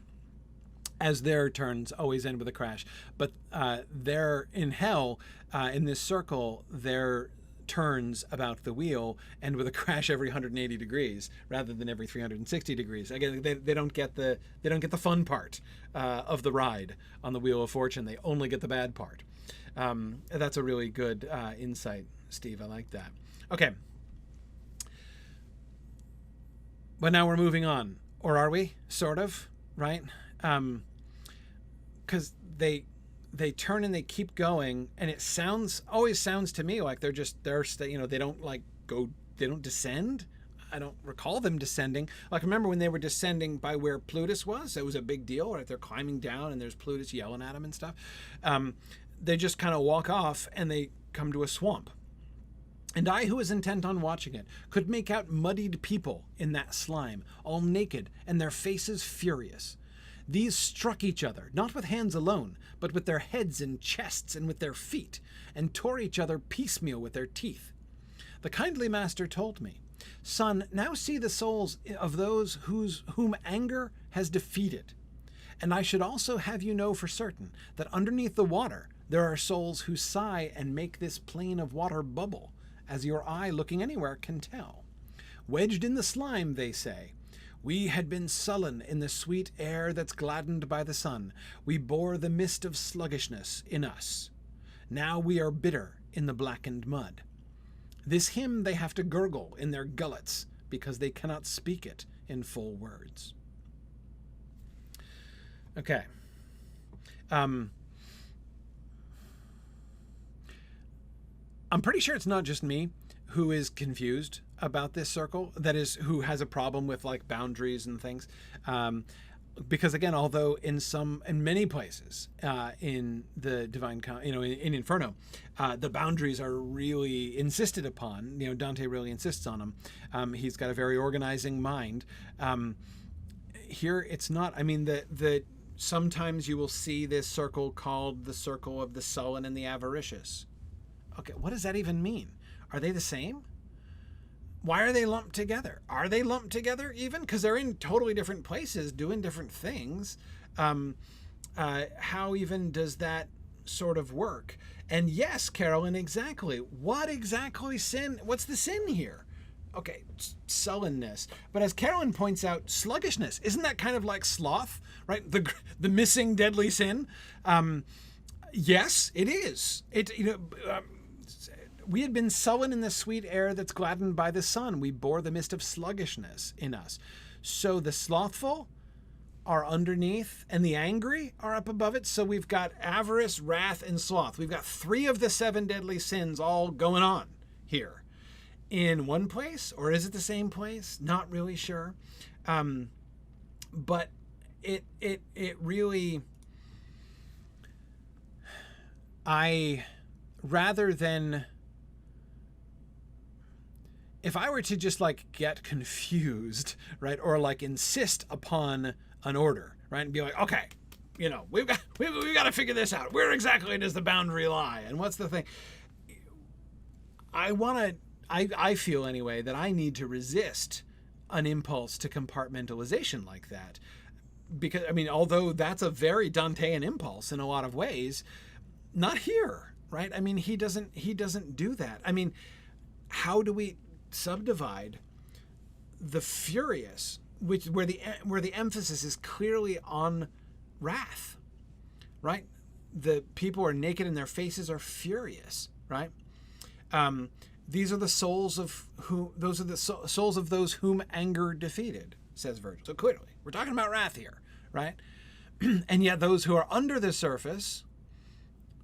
as their turns always end with a crash. But they're in hell, in this circle, their turns about the wheel end with a crash every 180 degrees rather than every 360 degrees. Again, they don't get the fun part of the ride on the Wheel of Fortune. They only get the bad part. That's a really good insight, Steve. I like that. Okay. But now we're moving on, or are we? Sort of, right? Because they turn and they keep going, and it always sounds to me like they don't descend. I don't recall them descending. Like, remember when they were descending by where Plutus was? It was a big deal, right? They're climbing down and there's Plutus yelling at them and stuff. They just kind of walk off and they come to a swamp. And I, who was intent on watching it, could make out muddied people in that slime, all naked and their faces furious. These struck each other, not with hands alone, but with their heads and chests and with their feet, and tore each other piecemeal with their teeth. The kindly master told me, "Son, now see the souls of those whom anger has defeated. And I should also have you know for certain that underneath the water there are souls who sigh and make this plane of water bubble, as your eye looking anywhere can tell. Wedged in the slime, they say, we had been sullen in the sweet air that's gladdened by the sun. We bore the mist of sluggishness in us. Now we are bitter in the blackened mud. This hymn they have to gurgle in their gullets because they cannot speak it in full words." Okay. I'm pretty sure it's not just me who is confused about this circle, that is, who has a problem with like boundaries and things. Because again, although in many places in the divine, in Inferno, the boundaries are really insisted upon. Dante really insists on them. He's got a very organizing mind. Here, it's not. I mean, sometimes you will see this circle called the circle of the sullen and the avaricious. Okay, what does that even mean? Are they the same? Why are they lumped together? Are they lumped together even? Because they're in totally different places doing different things. How even does that sort of work? And yes, Carolyn, exactly. What's the sin here? Okay, sullenness. But as Carolyn points out, sluggishness. Isn't that kind of like sloth, right? The missing deadly sin? Yes, it is. We had been sullen in the sweet air that's gladdened by the sun. We bore the mist of sluggishness in us. So the slothful are underneath and the angry are up above it. So we've got avarice, wrath, and sloth. We've got 3 of the 7 deadly sins all going on here in one place. Or is it the same place? Not really sure. But it really... rather than... If I were to just like get confused, right, or like insist upon an order, right, and be like, okay, we've got to figure this out. Where exactly does the boundary lie, and what's the thing? I feel anyway that I need to resist an impulse to compartmentalization like that, because although that's a very Dantean impulse in a lot of ways, not here, right? He doesn't do that. How do we subdivide the furious, where the emphasis is clearly on wrath, right? The people who are naked and their faces are furious, right? These are the souls of souls of those whom anger defeated, says Virgil. So clearly, we're talking about wrath here, right? And yet those who are under the surface,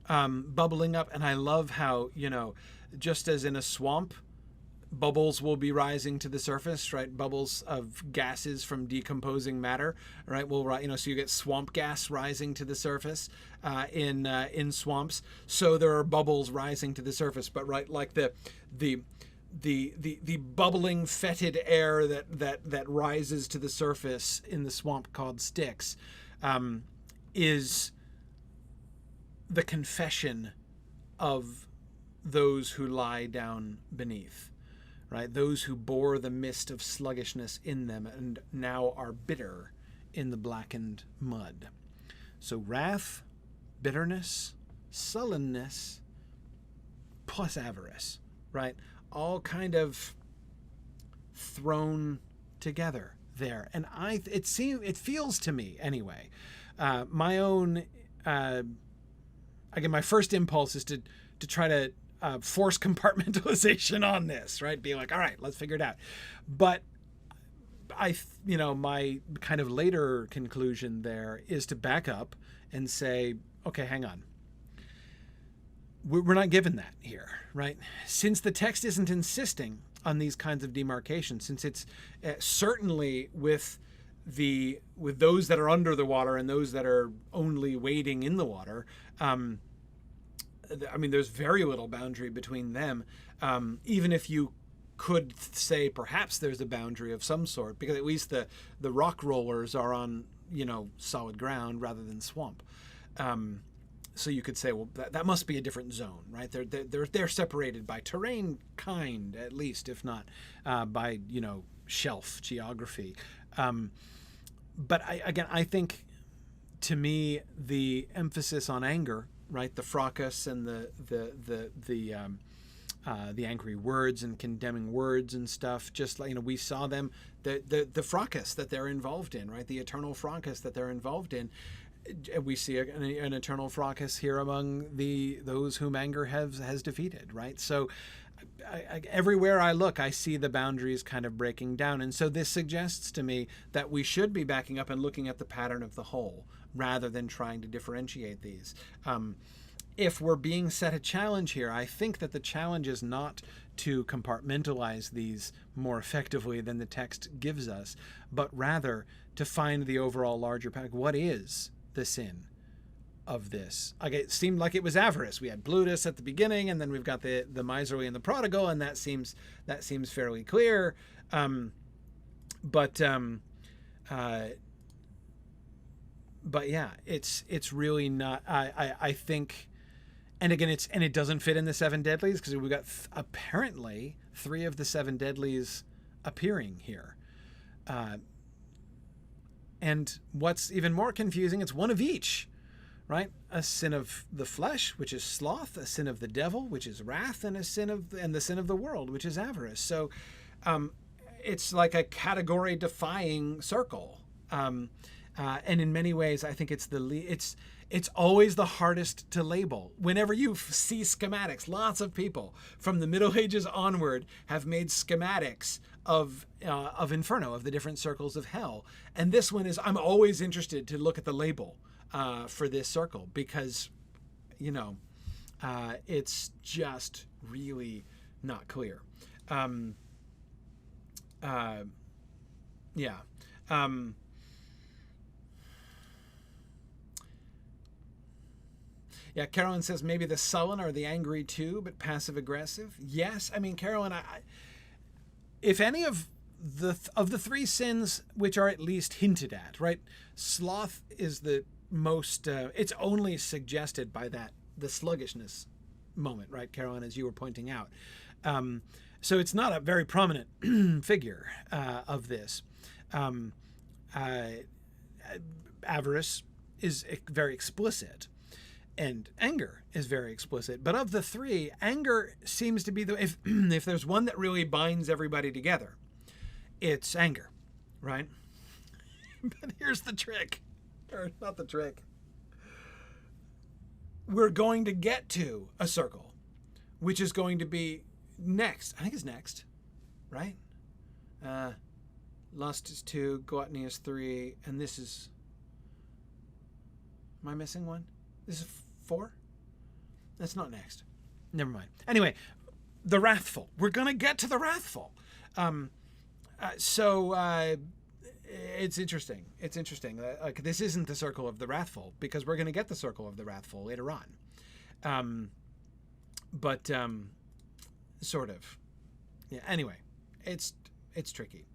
bubbling up, and I love how, just as in a swamp, bubbles will be rising to the surface, right? Bubbles of gases from decomposing matter, right? So you get swamp gas rising to the surface in swamps. So there are bubbles rising to the surface, but right, like the bubbling fetid air that rises to the surface in the swamp called Styx, is the confession of those who lie down beneath. Right, those who bore the mist of sluggishness in them and now are bitter in the blackened mud. So wrath, bitterness, sullenness, plus avarice, right? All kind of thrown together there. And it feels to me anyway, my own, again, my first impulse is to try to force compartmentalization on this, right? Being like, all right, let's figure it out. But my kind of later conclusion there is to back up and say, okay, hang on. We're not given that here, right? Since the text isn't insisting on these kinds of demarcations, since it's certainly with those that are under the water and those that are only wading in the water, there's very little boundary between them, even if you could say perhaps there's a boundary of some sort, because at least the rock rollers are on solid ground rather than swamp. So you could say, well, that must be a different zone, right? They're separated by terrain, kind at least, if not by shelf geography. But I think, to me, the emphasis on anger, right, the fracas and the angry words and condemning words and stuff, just like we saw them, the fracas that they're involved in, right, the eternal fracas that they're involved in. We see an eternal fracas here among those whom anger has defeated, right? So everywhere I look, I see the boundaries kind of breaking down. And so this suggests to me that we should be backing up and looking at the pattern of the whole rather than trying to differentiate these. If we're being set a challenge here, I think that the challenge is not to compartmentalize these more effectively than the text gives us, but rather to find the overall larger pattern. What is the sin of this? Like, it seemed like it was avarice. We had Blutus at the beginning, and then we've got the miserly and the prodigal, and that seems fairly clear. But yeah, it's really not. I think, and again, it doesn't fit in the seven deadlies, because we've got apparently 3 of the 7 deadlies appearing here. And what's even more confusing, it's one of each, right? A sin of the flesh, which is sloth, a sin of the devil, which is wrath, and the sin of the world, which is avarice. So it's like a category defying circle. And in many ways, I think it's always the hardest to label. Whenever you see schematics, lots of people from the Middle Ages onward have made schematics of Inferno, of the different circles of hell. And this one is, I'm always interested to look at the label for this circle, because, it's just really not clear. Yeah. Yeah, Carolyn says maybe the sullen are the angry too, but passive aggressive. Yes, I mean, Carolyn, if any of the 3 sins which are at least hinted at, right? Sloth is the most. It's only suggested by the sluggishness moment, right, Carolyn, as you were pointing out. So it's not a very prominent figure of this. Avarice is very explicit. And anger is very explicit. But of the 3, anger seems to be if there's one that really binds everybody together, it's anger, right? But here's the trick. Or not the trick. We're going to get to a circle, which is going to be next. I think it's next, right? Lust is 2, gluttony is 3, and this is... Am I missing one? This is 4? That's not next. Never mind. Anyway, the wrathful. We're going to get to the wrathful. So it's interesting. It's interesting. Like, this isn't the circle of the wrathful, because we're going to get the circle of the wrathful later on. But sort of. Yeah. Anyway, it's tricky.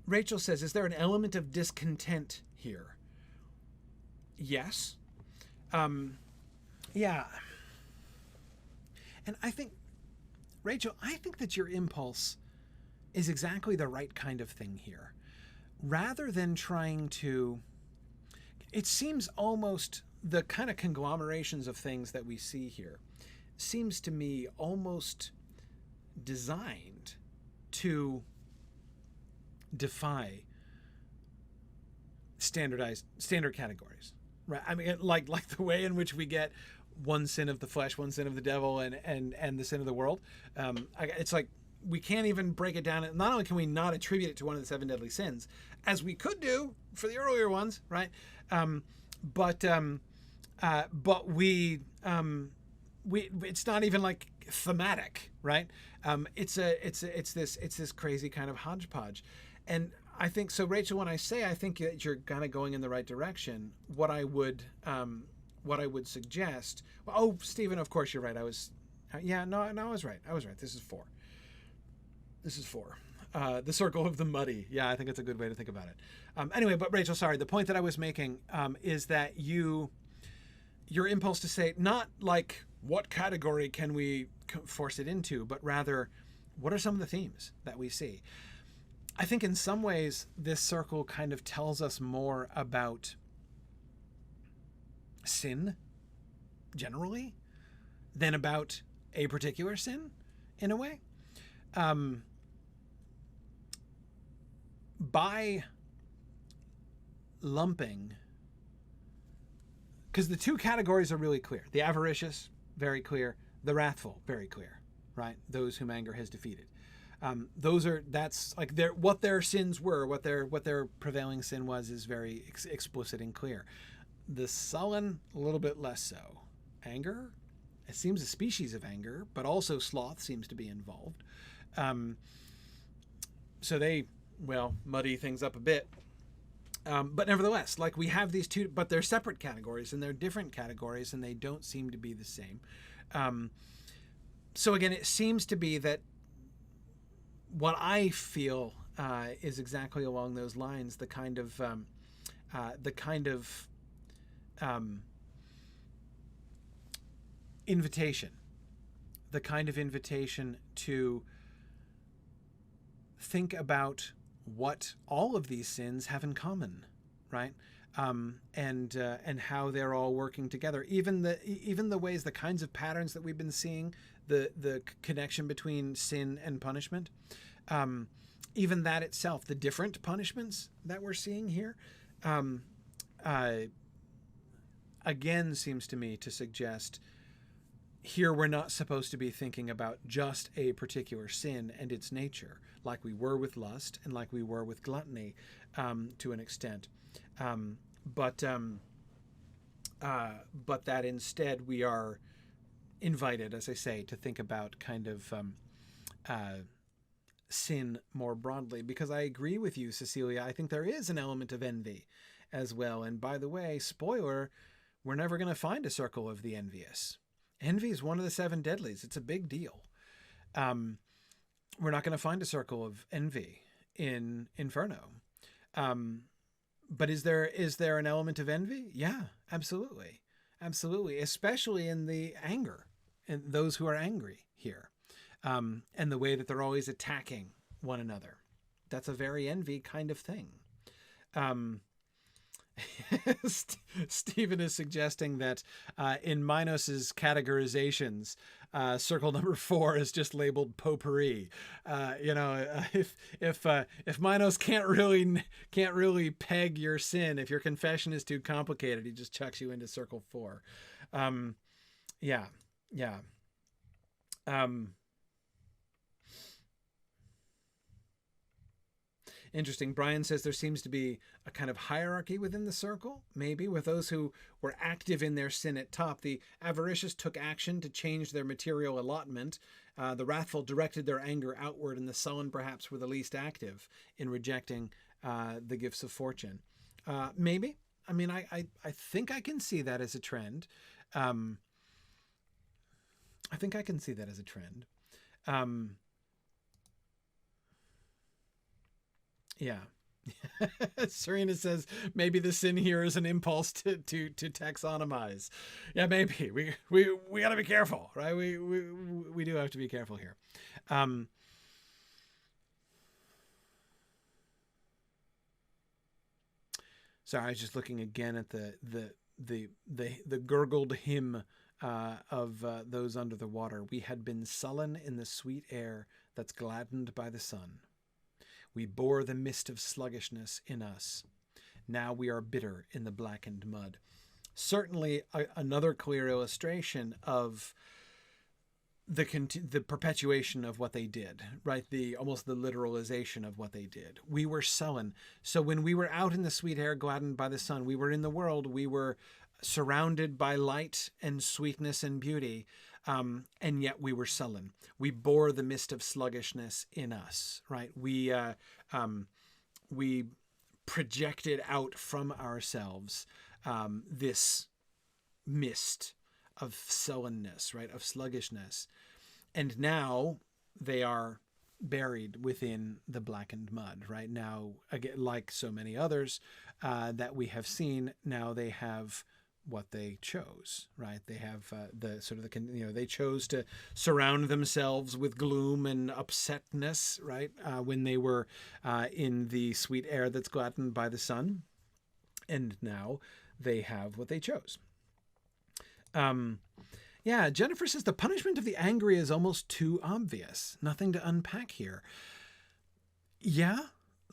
Rachel says, is there an element of discontent here? Yes. Yeah. And I think, Rachel, that your impulse is exactly the right kind of thing here. Rather than trying to... It seems almost the kind of conglomerations of things that we see here seems to me almost designed to defy standard categories, right? I mean, like the way in which we get one sin of the flesh, one sin of the devil, and the sin of the world. It's like we can't even break it down. Not only can we not attribute it to one of the 7 deadly sins, as we could do for the earlier ones, right? But we it's not even like thematic, right? It's this crazy kind of hodgepodge. And I think so, Rachel, when I say I think that you're kind of going in the right direction, what I would suggest, oh, Stephen, of course you're right. I was right. This is 4. The circle of the muddy. Yeah, I think it's a good way to think about it. Anyway, but Rachel, sorry, the point that I was making is that your impulse to say, not like what category can we force it into, but rather what are some of the themes that we see? I think in some ways this circle kind of tells us more about sin generally than about a particular sin in a way. By lumping, because the two categories are really clear. The avaricious, very clear. The wrathful, very clear, right? Those whom anger has defeated. That's like what their sins were, what their prevailing sin was is very explicit and clear. The sullen, a little bit less so. Anger, it seems a species of anger, but also sloth seems to be involved. So they, muddy things up a bit. But nevertheless, like we have these two, but they're separate categories and they're different categories and they don't seem to be the same. So again, it seems to be that what I feel is exactly along those lines, the kind of invitation to think about what all of these sins have in common, right? And how they're all working together. Even the ways, the kinds of patterns that we've been seeing, the connection between sin and punishment, even that itself, the different punishments that we're seeing here, again seems to me to suggest here we're not supposed to be thinking about just a particular sin and its nature, like we were with lust and like we were with gluttony, to an extent, but that instead we are invited, as I say, to think about kind of sin more broadly. Because I agree with you, Cecilia. I think there is an element of envy as well. And by the way, spoiler, we're never going to find a circle of the envious. Envy is one of the 7 deadlies. It's a big deal. We're not going to find a circle of envy in Inferno. But is there an element of envy? Yeah, absolutely. Absolutely. Especially in the anger and those who are angry here. And the way that they're always attacking one another. That's a very envy kind of thing. Stephen is suggesting that in Minos's categorizations, circle number 4 is just labeled potpourri. If Minos can't really peg your sin, if your confession is too complicated, he just chucks you into circle 4. Yeah. Interesting. Brian says there seems to be a kind of hierarchy within the circle, maybe, with those who were active in their sin at top. The avaricious took action to change their material allotment. The wrathful directed their anger outward, and the sullen perhaps were the least active in rejecting the gifts of fortune. Maybe. I mean, I think I can see that as a trend. Yeah. Serena says maybe the sin here is an impulse to taxonomize. Yeah, maybe. We got to be careful, right? We do have to be careful here. Sorry, I was just looking again at the gurgled hymn of those under the water. We had been sullen in the sweet air that's gladdened by the sun. We bore the mist of sluggishness in us. Now we are bitter in the blackened mud. Certainly another clear illustration of the perpetuation of what they did, right? Almost the literalization of what they did. We were sullen. So when we were out in the sweet air gladdened by the sun, we were in the world, we were surrounded by light and sweetness and beauty, and yet we were sullen. We bore the mist of sluggishness in us, right? We projected out from ourselves this mist of sullenness, right? Of sluggishness. And now they are buried within the blackened mud. Right now, again, like so many others that we have seen, now they have what they chose, right? They have the sort of they chose to surround themselves with gloom and upsetness, right? When they were in the sweet air that's gladdened by the sun. And now they have what they chose. Yeah, Jennifer says the punishment of the angry is almost too obvious. Nothing to unpack here. Yeah,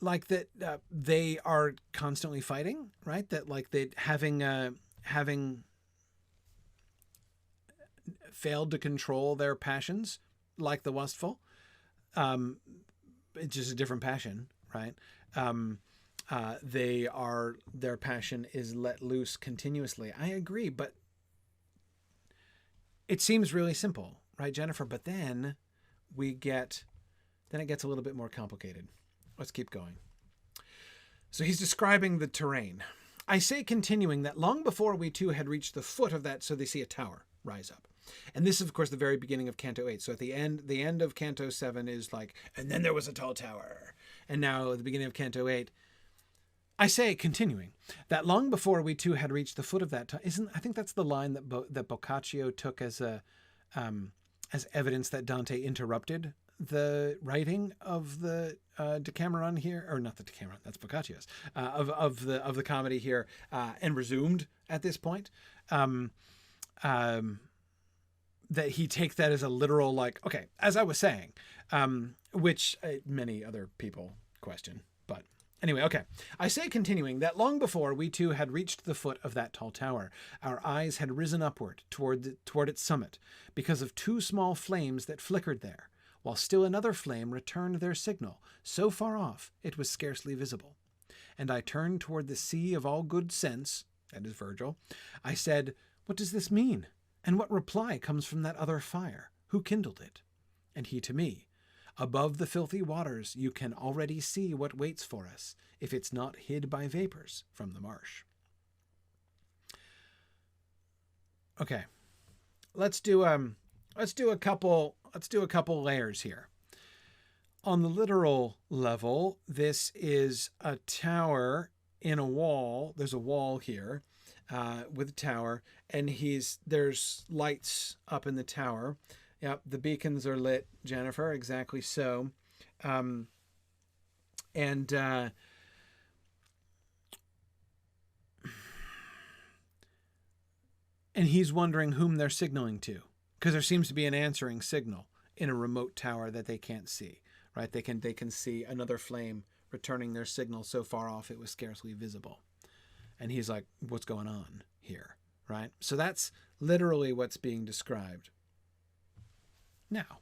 like that they are constantly fighting, right? That like they having failed to control their passions, like the lustful. It's just a different passion, right? Their passion is let loose continuously. I agree, but it seems really simple, right, Jennifer? But then it gets a little bit more complicated. Let's keep going. So he's describing the terrain. I say, continuing, that long before we too had reached the foot of that, so they see a tower rise up. And this is, of course, the very beginning of Canto 8. So at the end of Canto 7 is like, and then there was a tall tower. And now at the beginning of Canto 8, I say, continuing, that long before we too had reached the foot of that tower, I think that's the line that Boccaccio took as evidence that Dante interrupted the writing of the Decameron here, or not the Decameron, that's Boccaccio's, of the comedy here, and resumed at this point. That he take that as a literal, like, okay, as I was saying, which many other people question. But anyway, okay. I say, continuing, that long before we too had reached the foot of that tall tower, our eyes had risen upward toward its summit because of two small flames that flickered there, while still another flame returned their signal, so far off it was scarcely visible. And I turned toward the sea of all good sense, that is Virgil. I said, what does this mean? And what reply comes from that other fire? Who kindled it? And he to me, above the filthy waters you can already see what waits for us, if it's not hid by vapors from the marsh. Okay, let's do a couple layers here. On the literal level, this is a tower in a wall. There's a wall here with a tower, and there's lights up in the tower. Yep, the beacons are lit, Jennifer, exactly so. And he's wondering whom they're signaling to, because there seems to be an answering signal in a remote tower that they can't see, right? They can see another flame returning their signal so far off it was scarcely visible. And he's like, what's going on here, right? So that's literally what's being described. Now,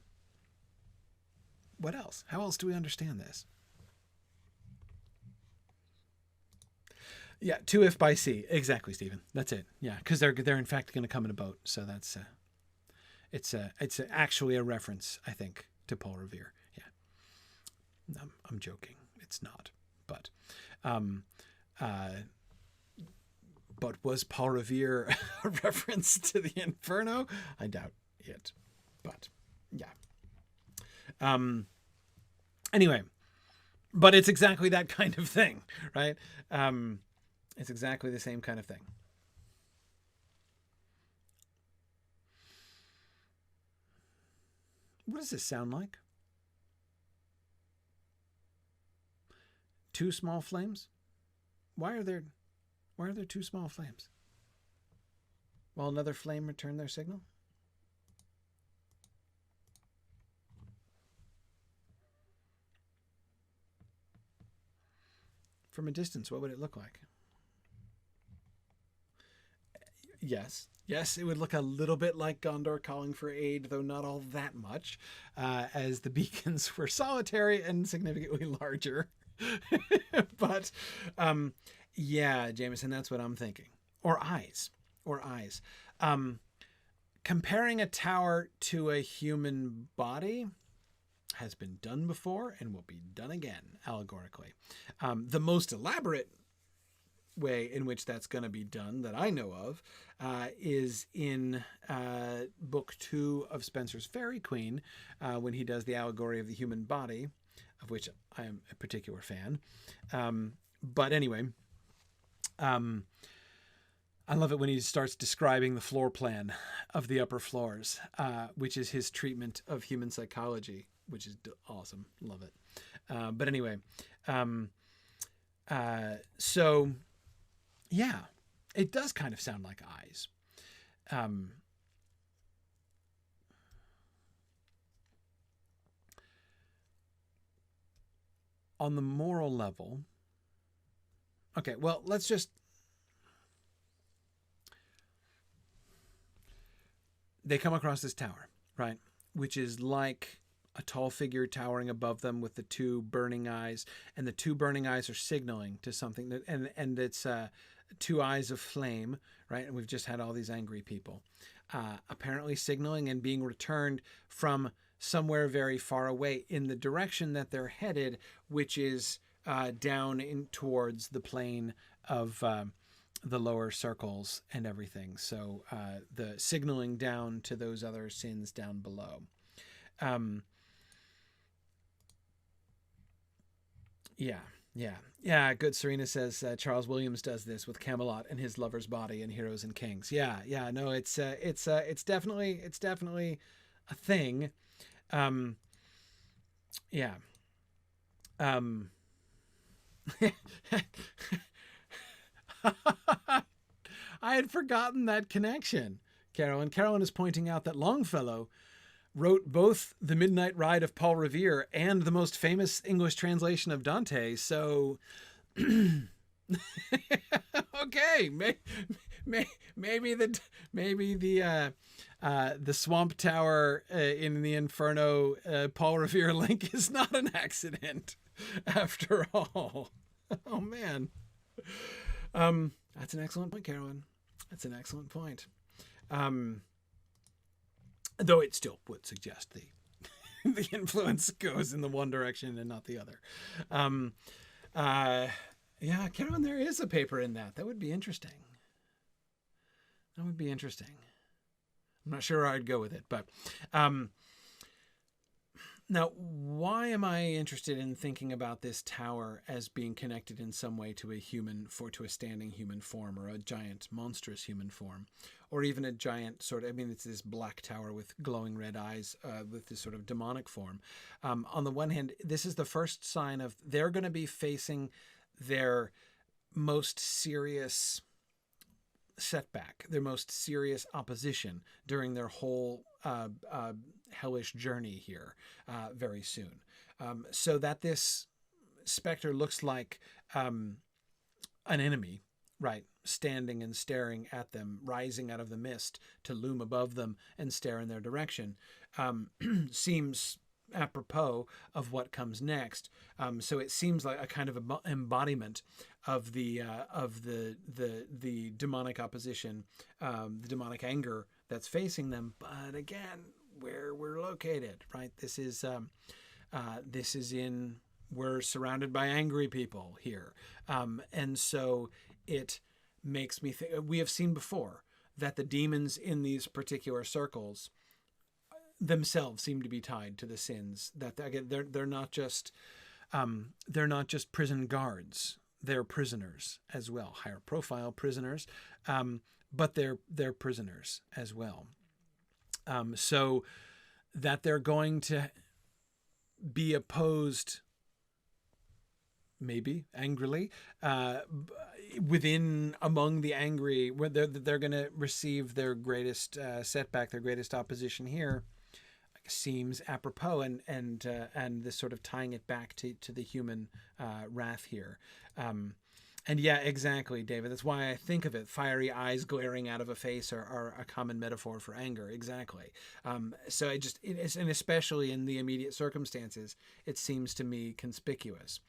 what else? How else do we understand this? Yeah, to if by sea. Exactly, Stephen. That's it. Yeah, because they're in fact going to come in a boat. So that's it's actually a reference, I think, to Paul Revere. Yeah, I'm joking. It's not, but was Paul Revere a reference to the Inferno? I doubt it, but yeah. Anyway, but it's exactly that kind of thing, right? It's exactly the same kind of thing. What does this sound like? Two small flames? Why are there two small flames? While another flame returned their signal? From a distance, what would it look like? Yes, it would look a little bit like Gondor calling for aid, though not all that much, as the beacons were solitary and significantly larger. But yeah, Jameson, that's what I'm thinking. Or eyes. Comparing a tower to a human body has been done before and will be done again, allegorically. The most elaborate way in which that's going to be done that I know of is in book 2 of Spenser's Fairy Queen, when he does the allegory of the human body, of which I am a particular fan. But anyway, I love it when he starts describing the floor plan of the upper floors, which is his treatment of human psychology, which is awesome. Love it. But anyway, so yeah, it does kind of sound like eyes. On the moral level, okay, well, let's just, they come across this tower, right? Which is like a tall figure towering above them with the two burning eyes, and the two burning eyes are signaling to something that, and it's two eyes of flame, right? And we've just had all these angry people, apparently signaling and being returned from somewhere very far away in the direction that they're headed, which is down in towards the plane of the lower circles and everything. So the signaling down to those other sins down below. Yeah. Good. Serena says Charles Williams does this with Camelot and his lover's body and Heroes and Kings. Yeah. No, it's definitely a thing. Yeah. I had forgotten that connection, Carolyn. Carolyn is pointing out that Longfellow wrote both The Midnight Ride of Paul Revere and the most famous English translation of Dante. So, okay, maybe the swamp tower in the Inferno Paul Revere link is not an accident after all. Oh man. That's an excellent point, Carolyn. That's an excellent point. Though it still would suggest the influence goes in the one direction and not the other. Yeah, Carolyn, there is a paper in that. That would be interesting. I'm not sure where I'd go with it, but now, why am I interested in thinking about this tower as being connected in some way to a standing human form, or a giant monstrous human form, or even a giant it's this black tower with glowing red eyes with this sort of demonic form. On the one hand, this is the first sign of they're going to be facing their most serious setback, their most serious opposition during their whole hellish journey here very soon. So that this specter looks like an enemy, right, standing and staring at them, rising out of the mist to loom above them and stare in their direction, seems apropos of what comes next. So it seems like a kind of embodiment of the demonic opposition, the demonic anger that's facing them. But again, where we're located, right? This is we're surrounded by angry people here. And so it makes me think, we have seen before that the demons in these particular circles themselves seem to be tied to the sins, that they're not just prison guards, they're prisoners as well, higher profile prisoners, but they're prisoners as well. So that they're going to be opposed, maybe angrily, among the angry, where they're going to receive their greatest setback, their greatest opposition here, seems apropos, and this sort of tying it back to the human wrath here. And yeah, exactly, David. That's why I think of it. Fiery eyes glaring out of a face are a common metaphor for anger. Exactly. So and especially in the immediate circumstances, it seems to me conspicuous.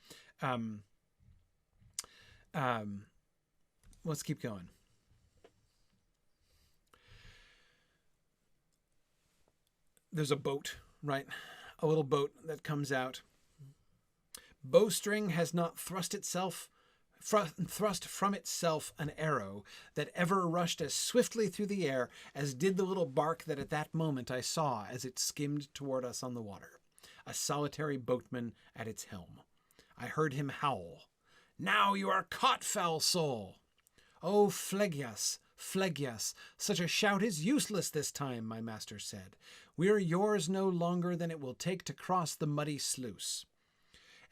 Let's keep going. There's a boat, right? A little boat that comes out. Bowstring has not thrust itself thrust from itself an arrow that ever rushed as swiftly through the air as did the little bark that at that moment I saw as it skimmed toward us on the water, a solitary boatman at its helm. I heard him howl, "Now you are caught, foul soul!" "Oh, Phlegias, Phlegias, such a shout is useless this time," my master said. "We are yours no longer than it will take to cross the muddy sluice."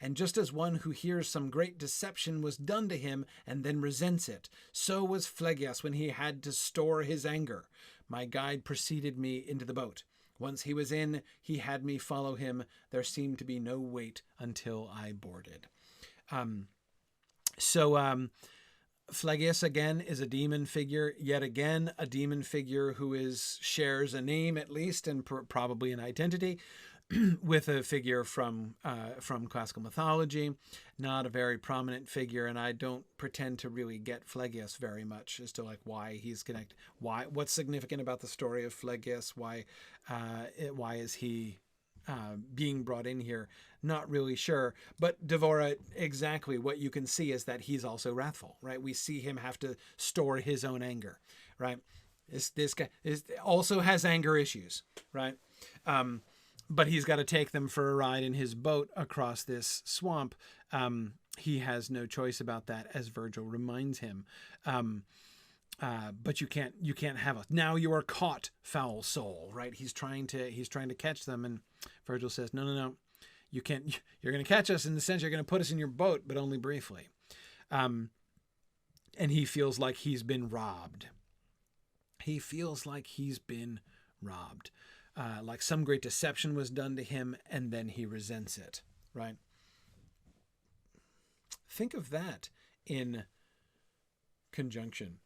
And just as one who hears some great deception was done to him and then resents it, so was Phlegias when he had to store his anger. My guide preceded me into the boat. Once he was in, he had me follow him. There seemed to be no wait until I boarded. Phlegias again is a demon figure, yet again a demon figure who shares a name at least and probably an identity with a figure from classical mythology. Not a very prominent figure, and I don't pretend to really get Phlegias very much as to like why he's connected, what's significant about the story of Phlegias, why is he being brought in here. Not really sure. But Devora, exactly what you can see is that he's also wrathful, right? We see him have to store his own anger, right? This guy also has anger issues, right? But he's got to take them for a ride in his boat across this swamp. He has no choice about that, as Virgil reminds him. But you can't have a "now you are caught, foul soul," right? He's trying to catch them, and Virgil says, no, you can't. You're going to catch us in the sense you're going to put us in your boat, but only briefly. And he feels like he's been robbed. Like some great deception was done to him, and then he resents it, right? Think of that in conjunction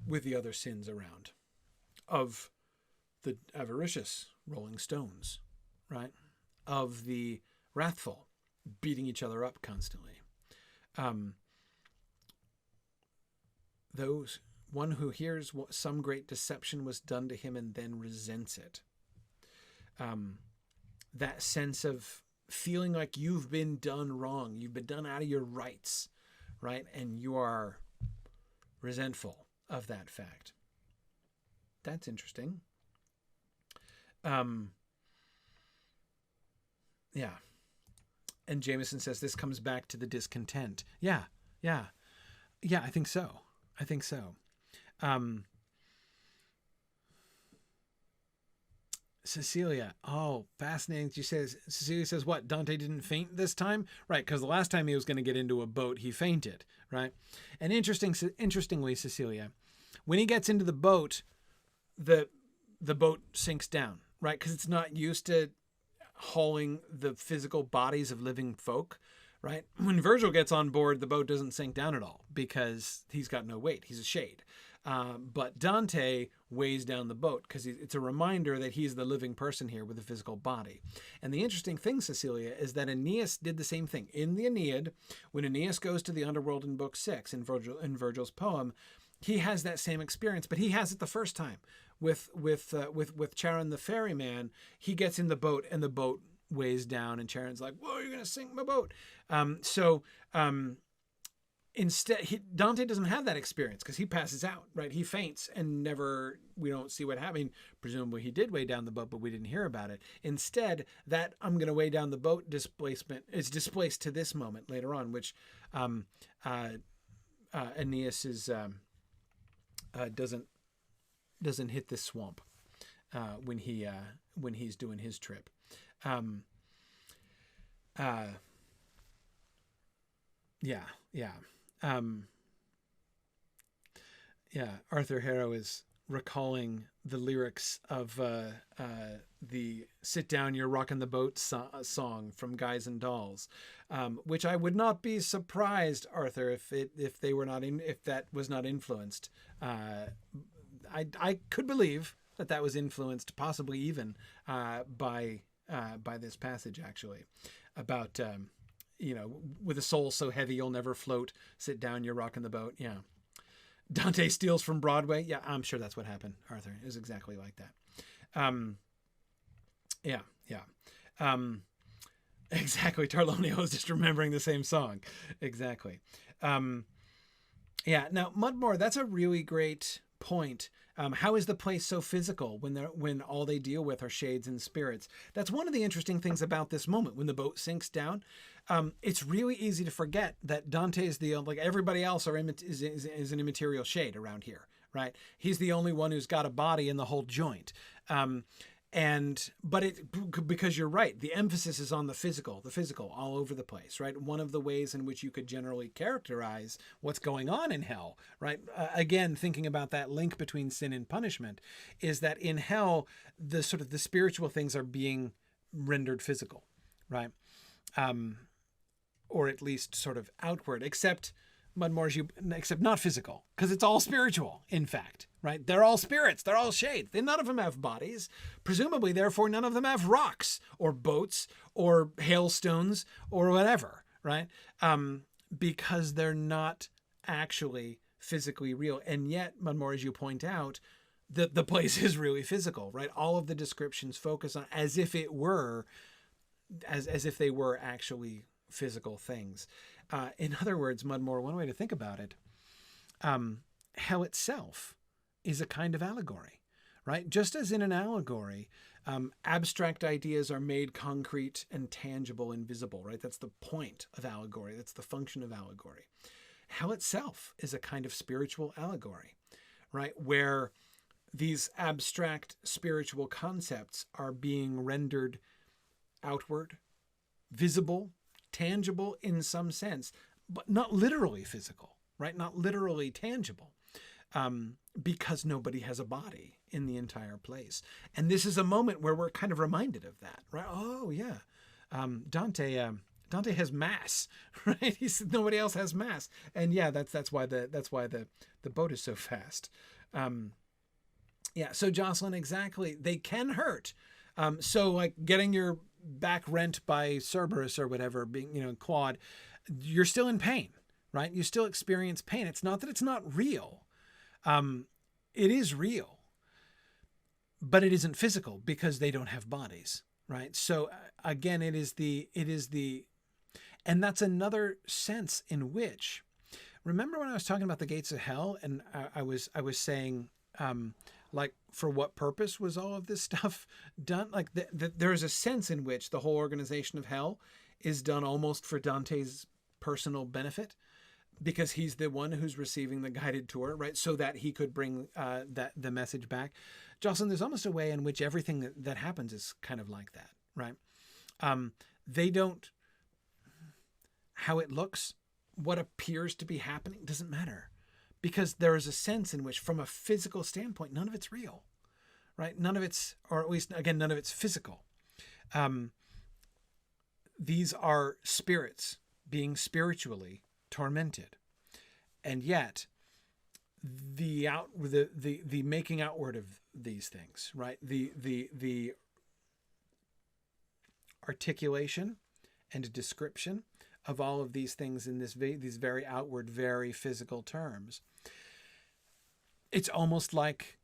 with the other sins around, of the avaricious rolling stones, right? Of the wrathful beating each other up constantly. Those one who hears what some great deception was done to him and then resents it. That sense of feeling like you've been done wrong, you've been done out of your rights, right? And you are resentful of that fact. That's interesting. Yeah. And Jameson says this comes back to the discontent. Yeah, I think so. Cecilia, fascinating. Cecilia says, what, Dante didn't faint this time? Right, because the last time he was going to get into a boat, he fainted, right? And interestingly, Cecilia, when he gets into the boat, the boat sinks down, right? Because it's not used to hauling the physical bodies of living folk, right? When Virgil gets on board, the boat doesn't sink down at all because he's got no weight. He's a shade. But Dante weighs down the boat because it's a reminder that he's the living person here with a physical body. And the interesting thing, Cecilia, is that Aeneas did the same thing. In the Aeneid, when Aeneas goes to the underworld in Book 6, in Virgil's poem, he has that same experience, but he has it the first time. With Charon the ferryman, he gets in the boat and the boat weighs down and Charon's like, "Whoa, you're going to sink my boat." Instead, Dante doesn't have that experience because he passes out, right? He faints and we don't see what happened. Presumably he did weigh down the boat, but we didn't hear about it. Instead, that "I'm going to weigh down the boat" displacement is displaced to this moment later on, which Aeneas doesn't hit this swamp when he's doing his trip. Arthur Harrow is recalling the lyrics of the "Sit Down, You're Rockin' the Boat" song from Guys and Dolls, which I would not be surprised, Arthur, if that was not influenced. I could believe that was influenced, possibly even by this passage, actually, about with a soul so heavy you'll never float. Sit down, you're rocking the boat. Yeah. Dante steals from Broadway. Yeah, I'm sure that's what happened, Arthur. It was exactly like that. Exactly. Tarlonio was just remembering the same song. Exactly. Yeah. Now, Mudmore, that's a really great point. How is the place so physical when all they deal with are shades and spirits? That's one of the interesting things about this moment when the boat sinks down. It's really easy to forget that Dante is the like everybody else is an immaterial shade around here, right? He's the only one who's got a body in the whole joint. Because you're right, the emphasis is on the physical all over the place, right? One of the ways in which you could generally characterize what's going on in hell, right? Again, thinking about that link between sin and punishment, is that in hell, the sort of the spiritual things are being rendered physical, right? Or at least sort of outward, except not physical, because it's all spiritual, in fact, right? They're all spirits. They're all shades. None of them have bodies. Presumably, therefore, none of them have rocks or boats or hailstones or whatever, right? Because they're not actually physically real. And yet, Mudmore, as you point out, the place is really physical, right? All of the descriptions focus on as if they were actually physical things. In other words, Mudmore, one way to think about it, hell itself is a kind of allegory, right? Just as in an allegory, abstract ideas are made concrete and tangible and visible, right? That's the point of allegory. That's the function of allegory. Hell itself is a kind of spiritual allegory, right? Where these abstract spiritual concepts are being rendered outward, visible, tangible in some sense, but not literally physical, right? Not literally tangible, because nobody has a body in the entire place. And this is a moment where we're kind of reminded of that, right? Oh yeah, Dante has mass, right? He said nobody else has mass, and yeah, that's why the boat is so fast. Yeah. So Jocelyn, exactly, they can hurt. So like getting your back rent by Cerberus or whatever, being, clawed, you're still in pain, right? You still experience pain. It's not that it's not real. It is real, but it isn't physical because they don't have bodies, right? So again, it is the, and that's another sense in which, remember when I was talking about the gates of hell and I was saying, like, for what purpose was all of this stuff done? Like there is a sense in which the whole organization of hell is done almost for Dante's personal benefit, because he's the one who's receiving the guided tour, right? So that he could bring the message back. Jocelyn, there's almost a way in which everything that happens is kind of like that, right? They don't, how it looks, what appears to be happening doesn't matter. Because there is a sense in which, from a physical standpoint, none of it's real, right? None of it's, or at least, again, none of it's physical. These are spirits being spiritually tormented. And yet, the making outward of these things, right? The articulation and description of all of these things in these very outward, very physical terms. It's almost like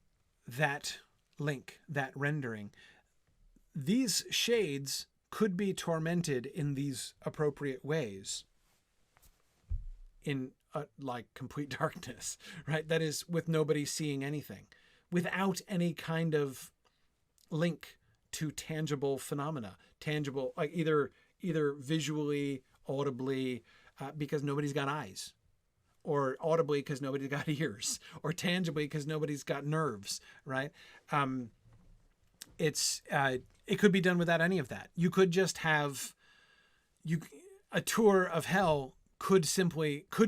that link, that rendering. These shades could be tormented in these appropriate ways in like complete darkness, right? That is, with nobody seeing anything, without any kind of link to tangible phenomena, tangible, like either visually, audibly, because nobody's got eyes, or audibly because nobody's got ears, or tangibly because nobody's got nerves, right? It could be done without any of that. You could just have a tour of hell could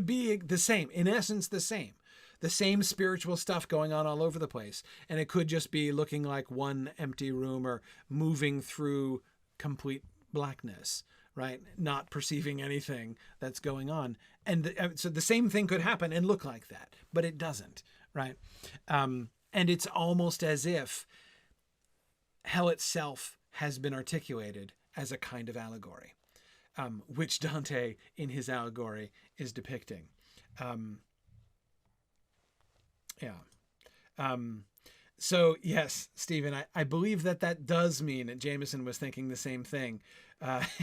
be the same, in essence, the same spiritual stuff going on all over the place. And it could just be looking like one empty room or moving through complete blackness, right? Not perceiving anything that's going on. And so the same thing could happen and look like that, but it doesn't, right? And it's almost as if hell itself has been articulated as a kind of allegory, which Dante in his allegory is depicting. So yes, Stephen, I believe that does mean that Jameson was thinking the same thing.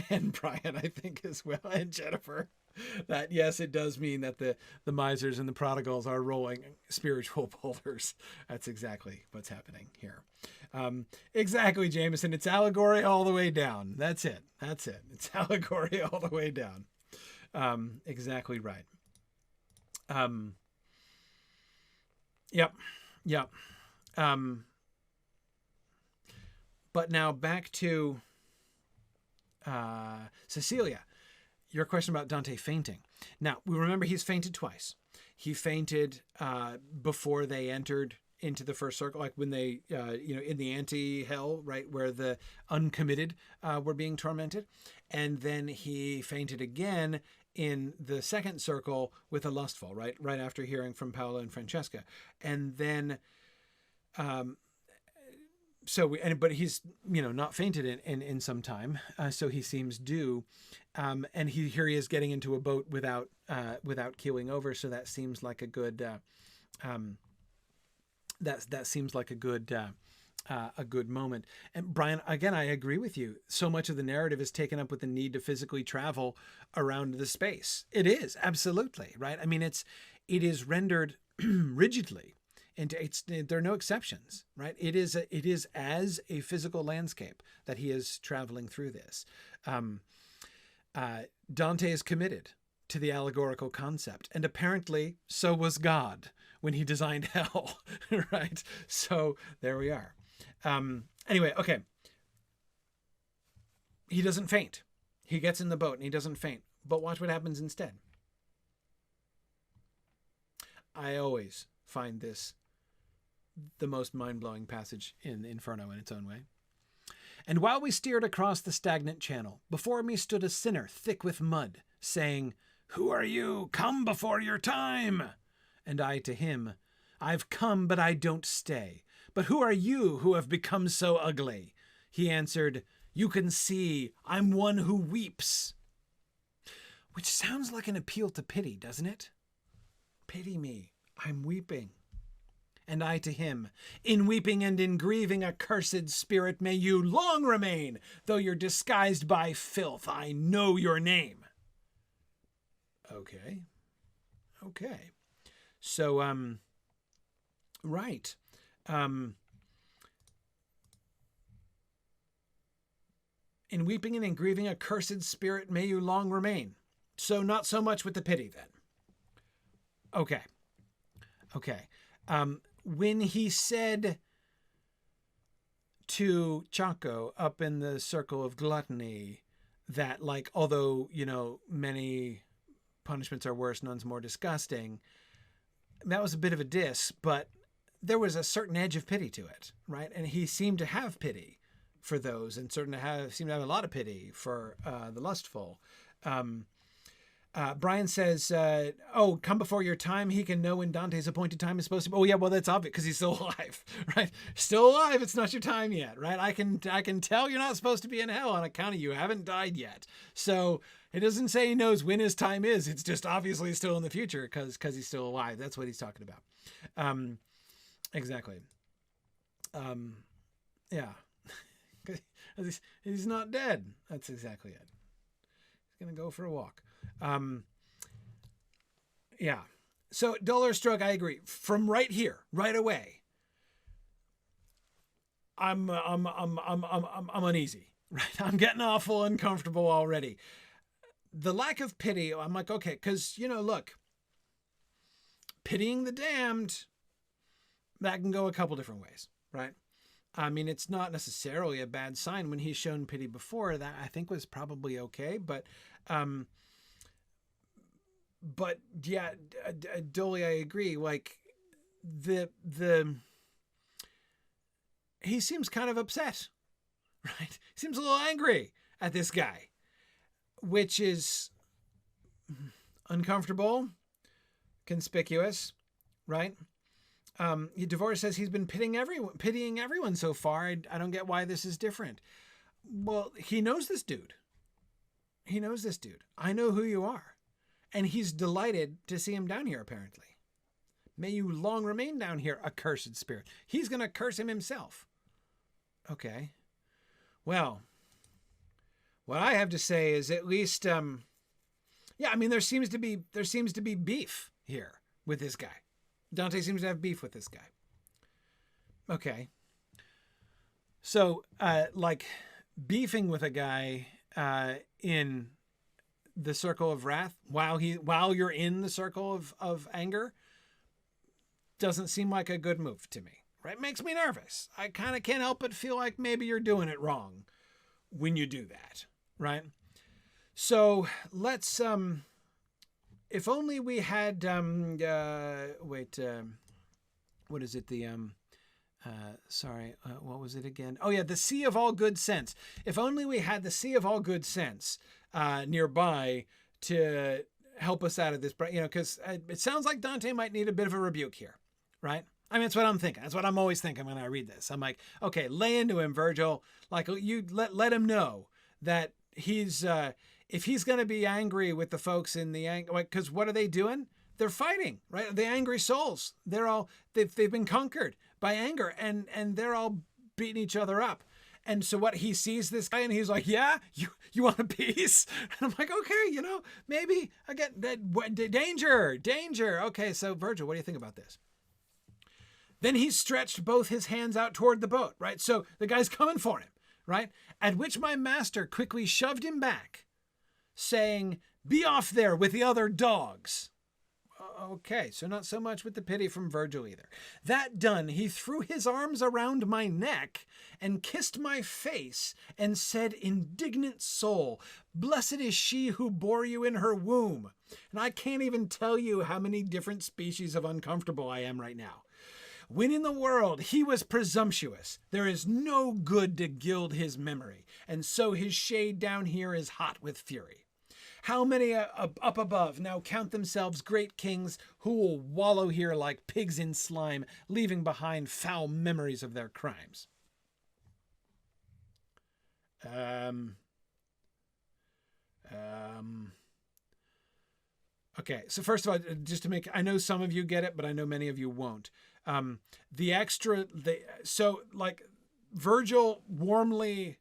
And Brian, I think as well, and Jennifer. That, yes, it does mean that the misers and the prodigals are rolling spiritual boulders. That's exactly what's happening here. Exactly, Jameson. It's allegory all the way down. That's it. That's it. It's allegory all the way down. Exactly right. Yep. Yep. But now back to Cecilia. Your question about Dante fainting. Now, we remember he's fainted twice. He fainted before they entered into the first circle, like when they, in the anti-hell, right, where the uncommitted were being tormented. And then he fainted again in the second circle with the lustful, right after hearing from Paolo and Francesca. And then... but he's, not fainted in some time. So he seems due. And here he is getting into a boat without keeling over. So that seems like a good, that seems like a good moment. And Brian, again, I agree with you. So much of the narrative is taken up with the need to physically travel around the space. It is, absolutely, right? I mean, it is rendered rigidly. And there are no exceptions, right? It is as a physical landscape that he is traveling through this. Dante is committed to the allegorical concept, and apparently so was God when he designed hell, right? So there we are. Anyway, okay. He doesn't faint. He gets in the boat and he doesn't faint. But watch what happens instead. I always find this the most mind-blowing passage in Inferno in its own way. And while we steered across the stagnant channel, before me stood a sinner thick with mud, saying, "Who are you? Come before your time." And I to him, "I've come, but I don't stay. But who are you who have become so ugly?" He answered, "You can see, I'm one who weeps." Which sounds like an appeal to pity, doesn't it? Pity me, I'm weeping. And I to him, "In weeping and in grieving, accursed spirit, may you long remain. Though you're disguised by filth, I know your name." Okay. So, right. In weeping and in grieving, accursed spirit, may you long remain. So not so much with the pity then. Okay. When he said to Chaco up in the circle of gluttony that, like, although, many punishments are worse, none's more disgusting, that was a bit of a diss, but there was a certain edge of pity to it, right? And he seemed to have pity for those and seemed to have a lot of pity for the lustful. Brian says, come before your time. He can know when Dante's appointed time is supposed to be. Oh yeah, well, that's obvious because he's still alive, right? Still alive. It's not your time yet, right? I can tell you're not supposed to be in hell on account of you haven't died yet. So it doesn't say he knows when his time is. It's just obviously still in the future because he's still alive. That's what he's talking about. Exactly. Yeah. He's not dead. That's exactly it. He's going to go for a walk. Yeah. So Dollar Stroke, I agree. From right here, right away, I'm uneasy, right? I'm getting awful uncomfortable already. The lack of pity, I'm like, okay, because, look, pitying the damned, that can go a couple different ways, right? I mean, it's not necessarily a bad sign. When he's shown pity before, that I think was probably okay, but yeah, Dolly, I agree. Like he seems kind of upset, right? He seems a little angry at this guy, which is uncomfortable, conspicuous, right? DeVore says he's been pitying everyone so far. I don't get why this is different. Well, he knows this dude. I know who you are. And he's delighted to see him down here, apparently. May you long remain down here, accursed spirit. He's going to curse him himself. Okay. Well, what I have to say is at least, Yeah, I mean, there seems to be beef here with this guy. Dante seems to have beef with this guy. Okay. So, like, beefing with a guy in the circle of wrath while you're in the circle of anger doesn't seem like a good move to me, right? Makes me nervous. I kind of can't help but feel like maybe you're doing it wrong when you do that, right? So let's, if only we had, what is it? What was it again? Oh yeah, the sea of all good sense. If only we had the sea of all good sense nearby to help us out of this, because it sounds like Dante might need a bit of a rebuke here, right? I mean, that's what I'm thinking. That's what I'm always thinking when I read this. I'm like, okay, lay into him, Virgil. Like, you let him know that he's if he's going to be angry with the folks in the anger, because what are they doing? They're fighting, right? The angry souls. They've been conquered by anger, and they're all beating each other up. And so what, he sees this guy and he's like, yeah, you want a piece? And I'm like, okay, maybe I get that. Danger. Okay, so Virgil, what do you think about this? Then he stretched both his hands out toward the boat, right? So the guy's coming for him, right? At which my master quickly shoved him back, saying, be off there with the other dogs. Okay, so not so much with the pity from Virgil either. That done, he threw his arms around my neck and kissed my face and said, indignant soul, blessed is she who bore you in her womb. And I can't even tell you how many different species of uncomfortable I am right now. When in the world he was presumptuous, there is no good to gild his memory, and so his shade down here is hot with fury. How many up above now count themselves great kings who will wallow here like pigs in slime, leaving behind foul memories of their crimes? Okay, so first of all, just to make, I know some of you get it, but I know many of you won't. Virgil warmly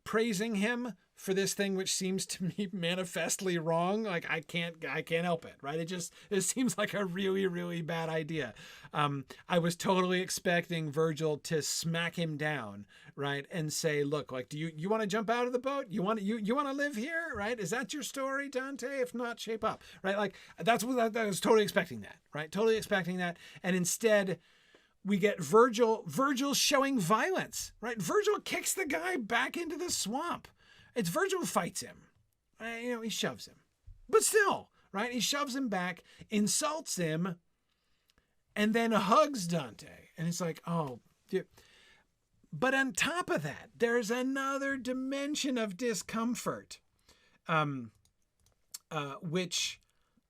praising him for this thing which seems to me manifestly wrong. Like, I can't help it, right? It seems like a really, really bad idea. I was totally expecting Virgil to smack him down, right? And say, look, like, do you want to jump out of the boat? You want to live here, right? Is that your story, Dante? If not, shape up, right? Like, that's what I was totally expecting that, right? Totally expecting that. And instead, we get Virgil showing violence, right? Virgil kicks the guy back into the swamp. It's Virgil who fights him. He shoves him. But still, right? He shoves him back, insults him, and then hugs Dante. And it's like, oh, dear. But on top of that, there's another dimension of discomfort, which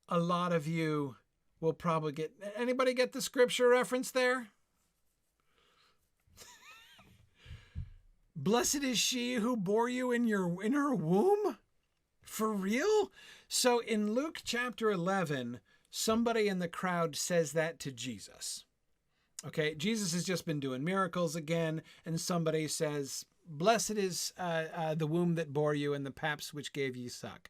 a lot of you will probably get. Anybody get the scripture reference there? Blessed is she who bore you in her womb? For real? So in Luke chapter 11, somebody in the crowd says that to Jesus. Okay, Jesus has just been doing miracles again, and somebody says, blessed is the womb that bore you and the paps which gave you suck.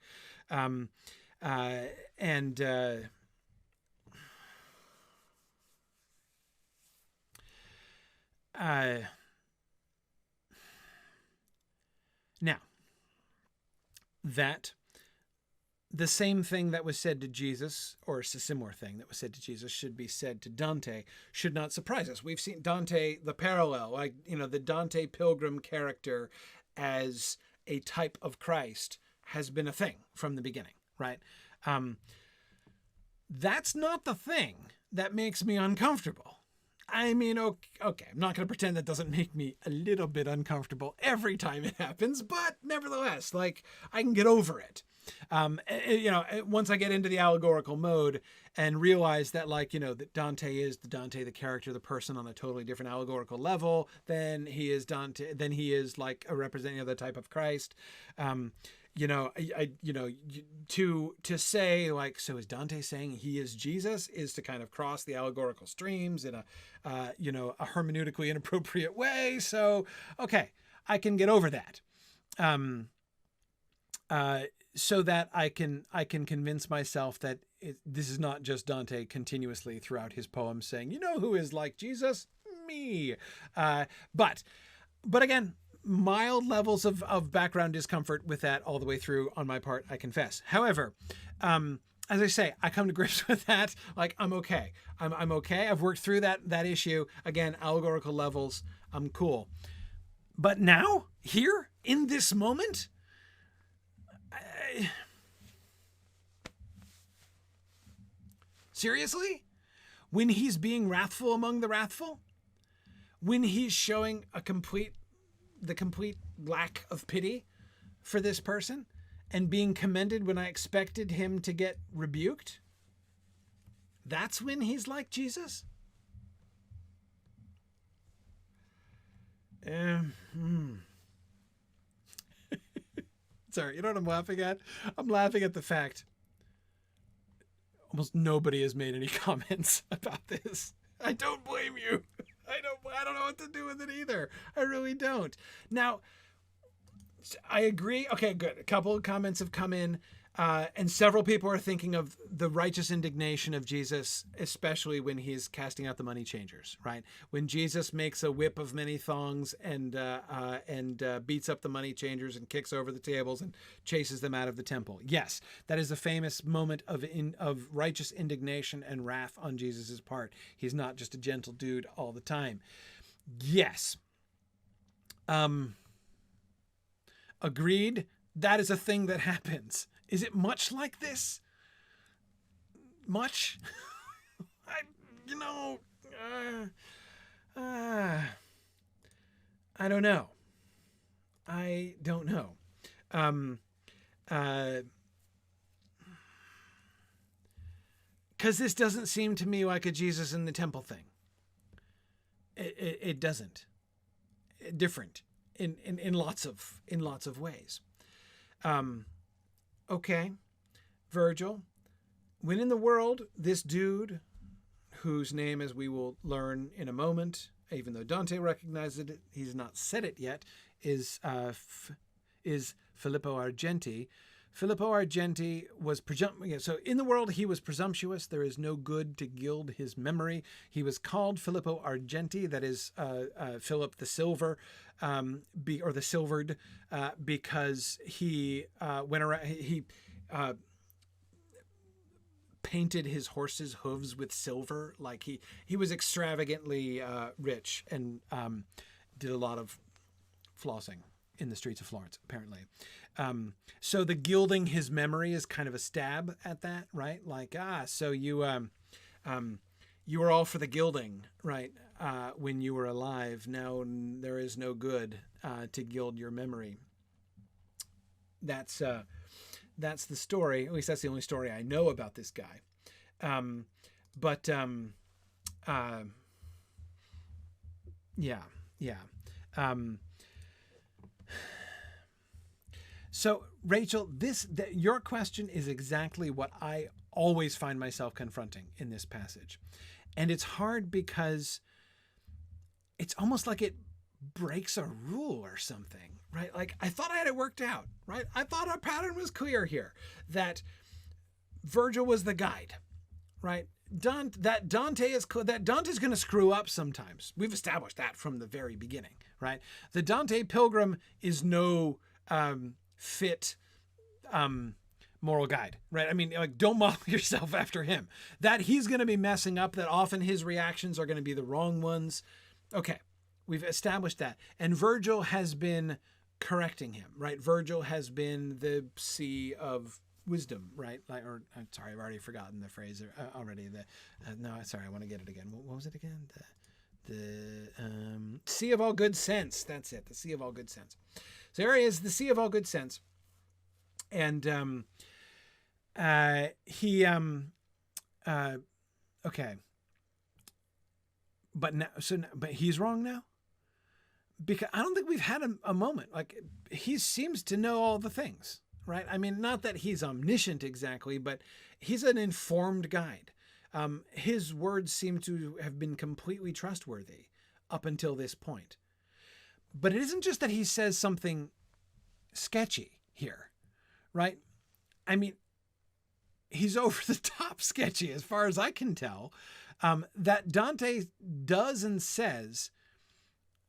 Now, that the same thing that was said to Jesus, or a similar thing that was said to Jesus, should be said to Dante, should not surprise us. We've seen Dante, the parallel, like, the Dante pilgrim character as a type of Christ has been a thing from the beginning, right? That's not the thing that makes me uncomfortable. I mean, okay, I'm not going to pretend that doesn't make me a little bit uncomfortable every time it happens, but nevertheless, like, I can get over it. Once I get into the allegorical mode and realize that, like, that Dante is the character, the person on a totally different allegorical level than he is Dante, than he is like a representative of the type of Christ. To say, like, so is Dante saying he is Jesus, is to kind of cross the allegorical streams in a hermeneutically inappropriate way. So, okay, I can get over that. so that I can convince myself that this is not just Dante continuously throughout his poems saying, you know who is like Jesus? Me. But again, mild levels of background discomfort with that all the way through on my part, I confess. However, as I say, I come to grips with that. Like, I'm okay. I'm okay. I've worked through that issue. Again, allegorical levels. I'm cool. But now, here, in this moment, seriously? When he's being wrathful among the wrathful? When he's showing the complete lack of pity for this person and being commended when I expected him to get rebuked? That's when he's like Jesus? Sorry, you know what I'm laughing at? I'm laughing at the fact almost nobody has made any comments about this. I don't blame you. I don't know what to do with it either. I really don't. Now, I agree. Okay, good. A couple of comments have come in, and several people are thinking of the righteous indignation of Jesus, especially when he's casting out the money changers, right? When Jesus makes a whip of many thongs and beats up the money changers and kicks over the tables and chases them out of the temple. Yes, that is a famous moment of righteous indignation and wrath on Jesus's part. He's not just a gentle dude all the time. Yes. Agreed. That is a thing that happens. Is it much like this? Much? I don't know. I don't know. Because this doesn't seem to me like a Jesus in the temple thing. It doesn't. Different in lots of ways. Okay, Virgil, when in the world this dude, whose name, as we will learn in a moment, even though Dante recognized it, he's not said it yet, is Filippo Argenti. Filippo Argenti was so in the world he was presumptuous. There is no good to gild his memory. He was called Filippo Argenti, that is Philip the Silver, or the Silvered, because he went around. He painted his horse's hooves with silver. Like he was extravagantly rich and did a lot of flossing in the streets of Florence, apparently. So the gilding his memory is kind of a stab at that, right? Like, so you were all for the gilding, right? When you were alive. Now there is no good to gild your memory. That's the story. At least that's the only story I know about this guy. Yeah. So, Rachel, your question is exactly what I always find myself confronting in this passage. And it's hard because it's almost like it breaks a rule or something, right? Like, I thought I had it worked out, right? I thought our pattern was clear here, that Virgil was the guide, right? Dante's going to screw up sometimes. We've established that from the very beginning, right? The Dante Pilgrim is no fit moral guide, right? I mean, like, don't model yourself after him. That he's going to be messing up, that often his reactions are going to be the wrong ones. Okay, we've established that. And Virgil has been correcting him, right? Virgil has been the sea of wisdom, right? Like, or I'm sorry, I've already forgotten the phrase already. I want to get it again. What was it again? The sea of all good sense. That's it. The sea of all good sense. So here is the sea of all good sense. And okay. But he's wrong now? Because I don't think we've had a moment. Like, he seems to know all the things, right? I mean, not that he's omniscient exactly, but he's an informed guide. His words seem to have been completely trustworthy up until this point. But it isn't just that he says something sketchy here, right? I mean, he's over the top sketchy as far as I can tell. That Dante does and says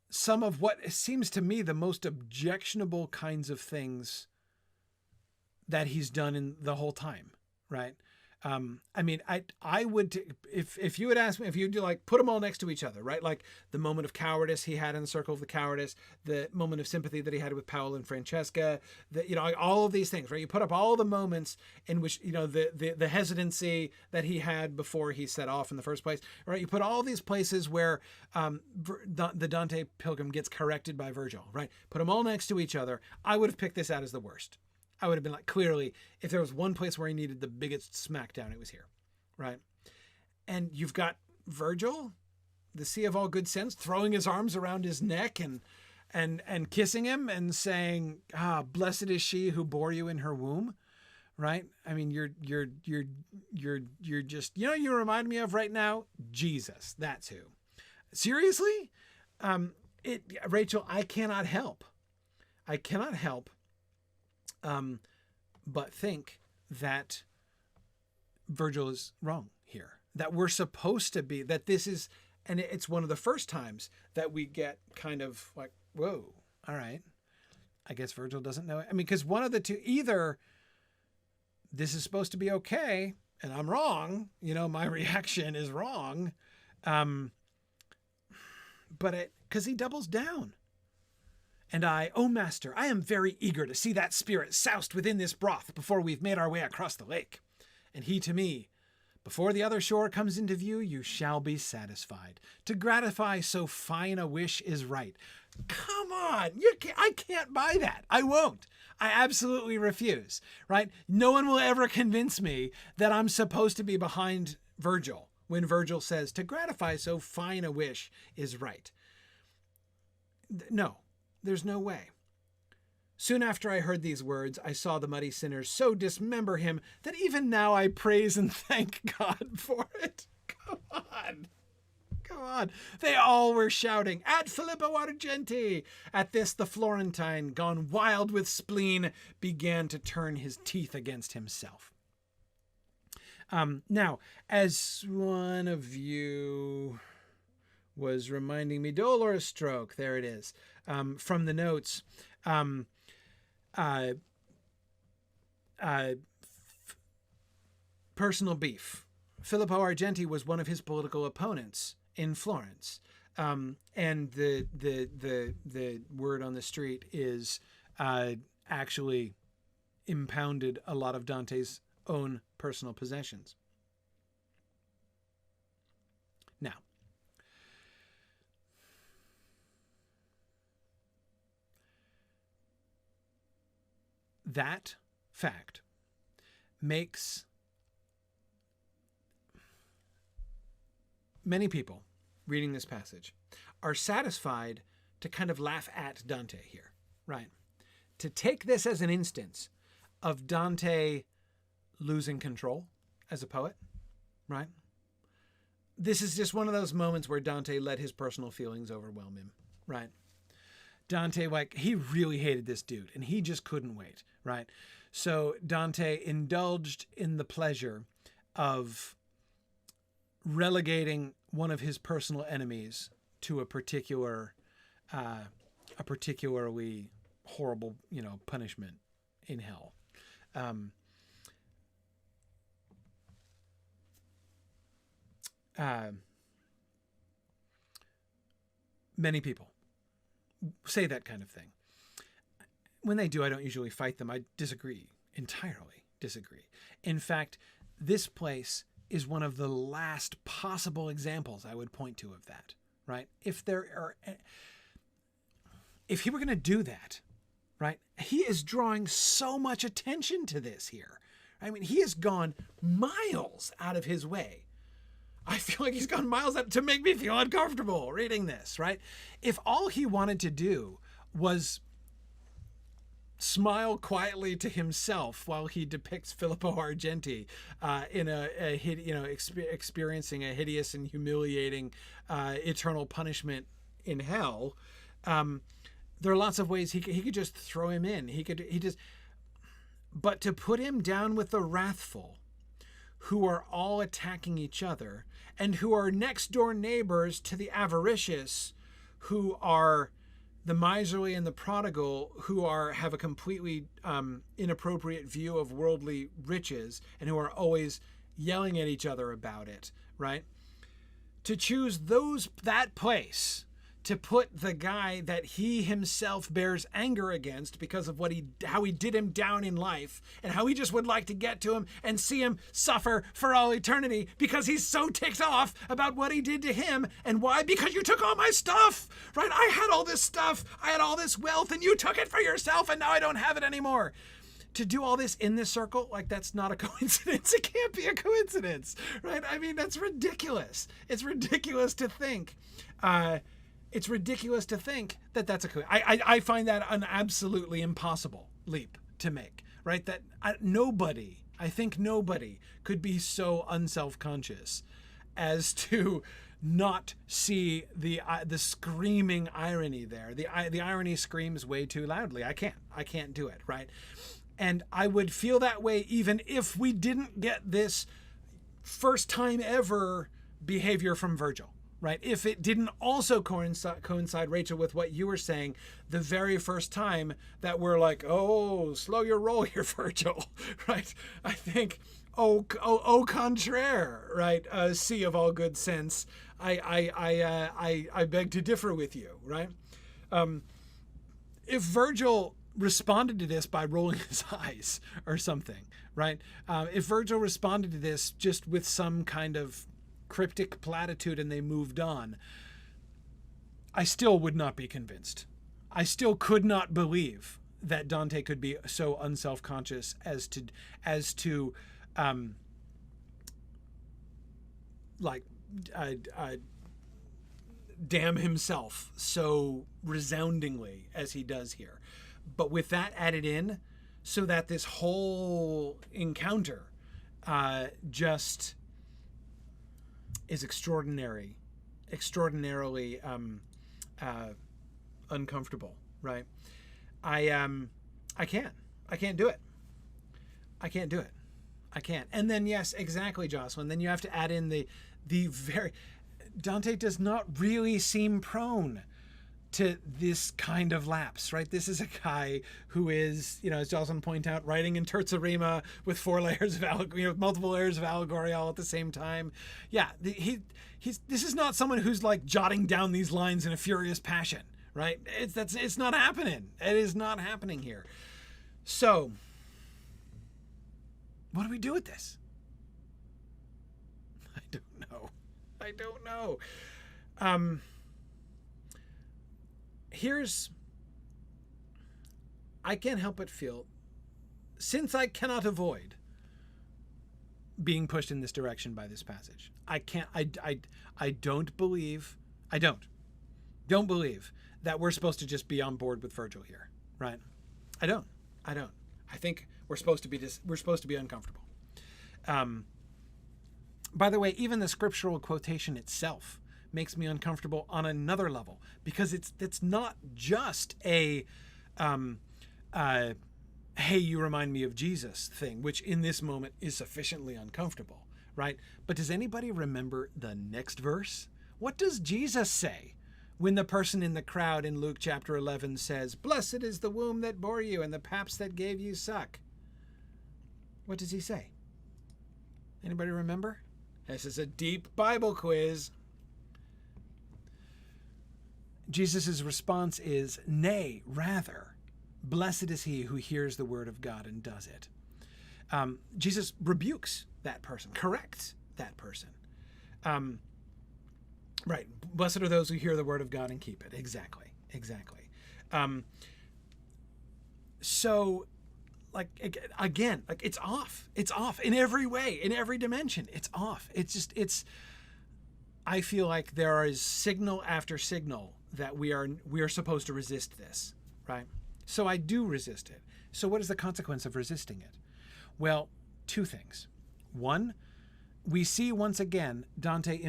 some of what seems to me the most objectionable kinds of things that he's done in the whole time, right? I mean, I would, if you would ask me, if you'd like put them all next to each other, right? Like the moment of cowardice he had in the Circle of the Cowardice, the moment of sympathy that he had with Paolo and Francesca, all of these things, right? You put up all the moments in which, the hesitancy that he had before he set off in the first place, right? You put all these places where the Dante Pilgrim gets corrected by Virgil, right? Put them all next to each other. I would have picked this out as the worst. I would have been like, clearly, if there was one place where he needed the biggest smackdown, it was here, right? And you've got Virgil, the sea of all good sense, throwing his arms around his neck and kissing him and saying, blessed is she who bore you in her womb, right? I mean, you're just, you remind me of right now, Jesus. That's who. Seriously, Rachel, I cannot help. But think that Virgil is wrong here, that we're supposed to be, that this is, and it's one of the first times that we get kind of like, whoa, all right, I guess Virgil doesn't know it. I mean, because one of the two, either this is supposed to be okay and I'm wrong, my reaction is wrong. But because he doubles down. And O master, I am very eager to see that spirit soused within this broth before we've made our way across the lake. And he to me, before the other shore comes into view, you shall be satisfied. To gratify so fine a wish is right. Come on, I can't buy that. I won't. I absolutely refuse, right? No one will ever convince me that I'm supposed to be behind Virgil when Virgil says, to gratify so fine a wish is right. No. There's no way. Soon after I heard these words, I saw the muddy sinners so dismember him that even now I praise and thank God for it. Come on. They all were shouting, at Filippo Argenti. At this, the Florentine, gone wild with spleen, began to turn his teeth against himself. Now, as one of you was reminding me, dolor stroke, there it is, from the notes, personal beef. Filippo Argenti was one of his political opponents in Florence, and the word on the street is actually impounded a lot of Dante's own personal possessions. Now, that fact makes many people reading this passage are satisfied to kind of laugh at Dante here, right? To take this as an instance of Dante losing control as a poet, right? This is just one of those moments where Dante let his personal feelings overwhelm him, right? Dante, he really hated this dude and he just couldn't wait, right? So Dante indulged in the pleasure of relegating one of his personal enemies to a particularly horrible, punishment in hell. Many people say that kind of thing. When they do, I don't usually fight them. I entirely disagree. In fact, this place is one of the last possible examples I would point to of that, right? If he were going to do that, right? He is drawing so much attention to this here. I mean, he has gone miles out of his way. I feel like he's gone miles out to make me feel uncomfortable reading this, right? If all he wanted to do was smile quietly to himself while he depicts Filippo Argenti experiencing a hideous and humiliating eternal punishment in hell, there are lots of ways he could just throw him in. but to put him down with the wrathful, who are all attacking each other, and who are next door neighbors to the avaricious, who are the miserly and the prodigal, who have a completely inappropriate view of worldly riches, and who are always yelling at each other about it, right? To choose that place to put the guy that he himself bears anger against because of how he did him down in life, and how he just would like to get to him and see him suffer for all eternity because he's so ticked off about what he did to him. And why? Because you took all my stuff, right? I had all this stuff, I had all this wealth, and you took it for yourself, and now I don't have it anymore. To do all this in this circle, like, that's not a coincidence. It can't be a coincidence, right? I mean, that's ridiculous. It's ridiculous to think. It's ridiculous to think that that's a coincidence. I find that an absolutely impossible leap to make, right? That I think nobody could be so unselfconscious as to not see the screaming irony there. The irony screams way too loudly. I can't do it, right? And I would feel that way even if we didn't get this first time ever behavior from Virgil, right? If it didn't also coincide, Rachel, with what you were saying, the very first time that we're like, oh, slow your roll here, Virgil, right? I think, au contraire, right? C of all good sense. I beg to differ with you, right? If Virgil responded to this by rolling his eyes or something, right? If Virgil responded to this just with some kind of cryptic platitude and they moved on, I still would not be convinced. I still could not believe that Dante could be so unselfconscious as to damn himself so resoundingly as he does here. But with that added in, so that this whole encounter just is extraordinarily uncomfortable, right? I can't do it. I can't. And then, yes, exactly, Jocelyn. Then you have to add in the very, Dante does not really seem prone to this kind of lapse, right? This is a guy who is, as Jocelyn pointed out, writing in terza rima with multiple layers of allegory all at the same time. Yeah, this is not someone who's like jotting down these lines in a furious passion, right? It's not happening. It is not happening here. So, what do we do with this? I don't know. I can't help but feel, since I cannot avoid being pushed in this direction by this passage, I don't believe that we're supposed to just be on board with Virgil here, right? I don't. I think we're supposed to be uncomfortable. By the way, even the scriptural quotation itself makes me uncomfortable on another level, because it's not just a hey, you remind me of Jesus thing, which in this moment is sufficiently uncomfortable, right? But does anybody remember the next verse? What does Jesus say when the person in the crowd in Luke chapter 11 says, "Blessed is the womb that bore you and the paps that gave you suck"? What does he say? Anybody remember? This is a deep Bible quiz. Jesus' response is, "Nay, rather, blessed is he who hears the word of God and does it." Jesus rebukes that person, corrects that person. Right. Blessed are those who hear the word of God and keep it. Exactly. So, again, it's off. It's off in every way, in every dimension. It's off. I feel like there is signal after signal that we are supposed to resist this, right? So I do resist it. So what is the consequence of resisting it? Well, two things. One, we see once again Dante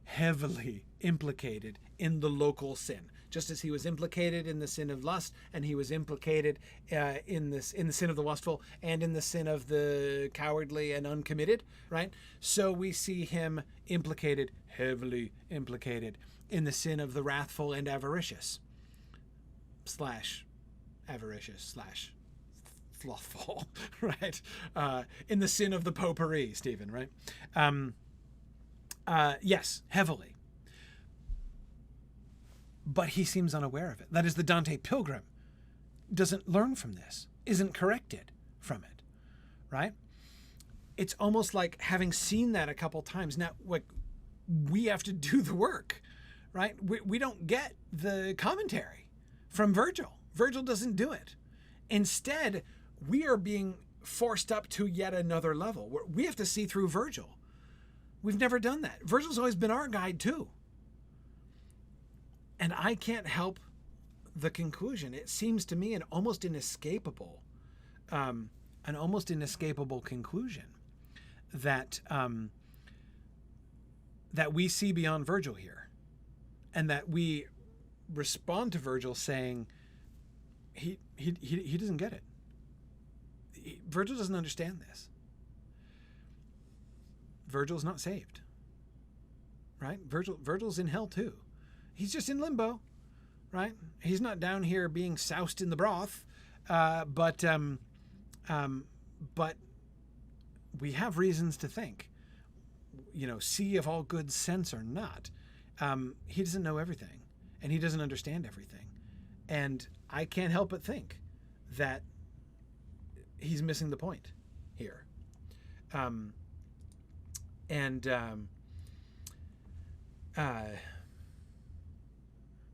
heavily implicated in the local sin. just as he was implicated in the sin of lust, and he was implicated in the sin of the lustful, and in the sin of the cowardly and uncommitted, right? So we see him implicated, heavily implicated, in the sin of the wrathful and avaricious, / avaricious / slothful, right? In the sin of the potpourri, Stephen, right? Yes, heavily. But he seems unaware of it. That is, the Dante pilgrim doesn't learn from this, isn't corrected from it, right? It's almost like, having seen that a couple times now, like, we have to do the work, right? We don't get the commentary from Virgil. Virgil doesn't do it. Instead, we are being forced up to yet another level where we have to see through Virgil. We've never done that. Virgil's always been our guide too. And I can't help the conclusion. It seems to me an almost inescapable conclusion that that we see beyond Virgil here, and that we respond to Virgil saying he doesn't get it. Virgil doesn't understand this. Virgil's not saved, right? Virgil's in hell too. He's just in limbo, right? He's not down here being soused in the broth, but we have reasons to think, see if all good sense or not. He doesn't know everything, and he doesn't understand everything, and I can't help but think that he's missing the point here.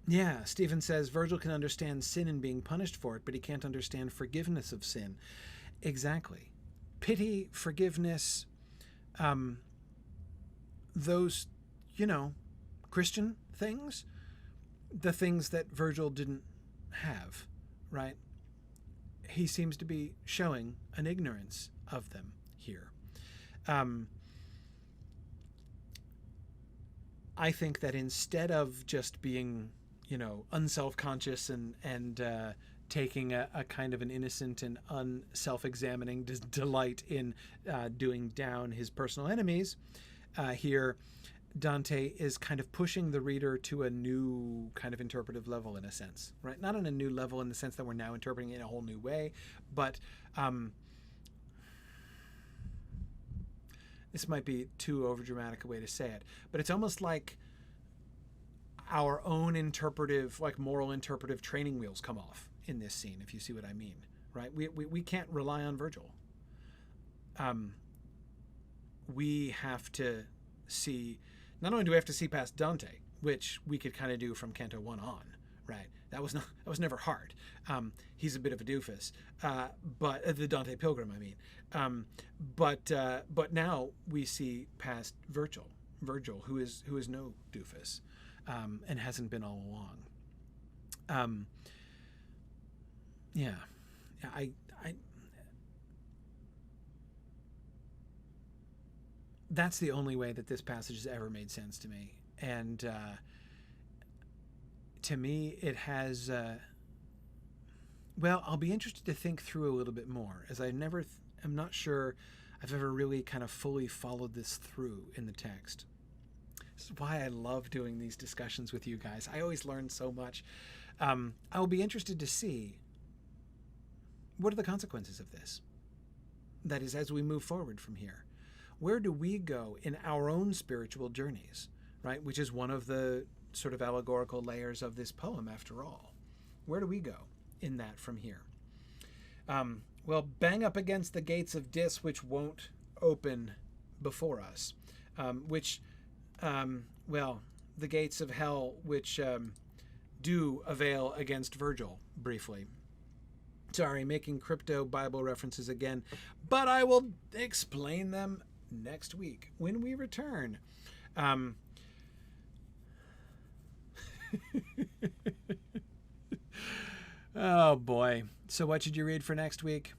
Yeah, Stephen says Virgil can understand sin and being punished for it, but he can't understand forgiveness of sin. Exactly. Pity, forgiveness, those, Christian things, the things that Virgil didn't have, right? He seems to be showing an ignorance of them here. I think that instead of just being, unself-conscious and taking a kind of an innocent and unself-examining delight in doing down his personal enemies, here Dante is kind of pushing the reader to a new kind of interpretive level, in a sense, right? Not on a new level in the sense that we're now interpreting it in a whole new way, but this might be too overdramatic a way to say it, but it's almost like our own interpretive, like moral interpretive training wheels come off in this scene, if you see what I mean, right? We can't rely on Virgil. We have to see, not only do we have to see past Dante, which we could kind of do from Canto 1 on, right? That was never hard. He's a bit of a doofus, but the Dante Pilgrim, I mean. But now we see past Virgil, who is no doofus, and hasn't been all along. I that's the only way that this passage has ever made sense to me, and to me it has. Well, I'll be interested to think through a little bit more, as I'm not sure I've ever really kind of fully followed this through in the text. This is why I love doing these discussions with you guys. I always learn so much. I'll be interested to see what are the consequences of this. That is, as we move forward from here, where do we go in our own spiritual journeys, right? Which is one of the sort of allegorical layers of this poem, after all. Where do we go in that from here? Well, bang up against the gates of Dis, which won't open before us, the gates of hell, which do avail against Virgil, briefly. Sorry, making crypto Bible references again, but I will explain them next week when we return. Oh boy. So what should you read for next week?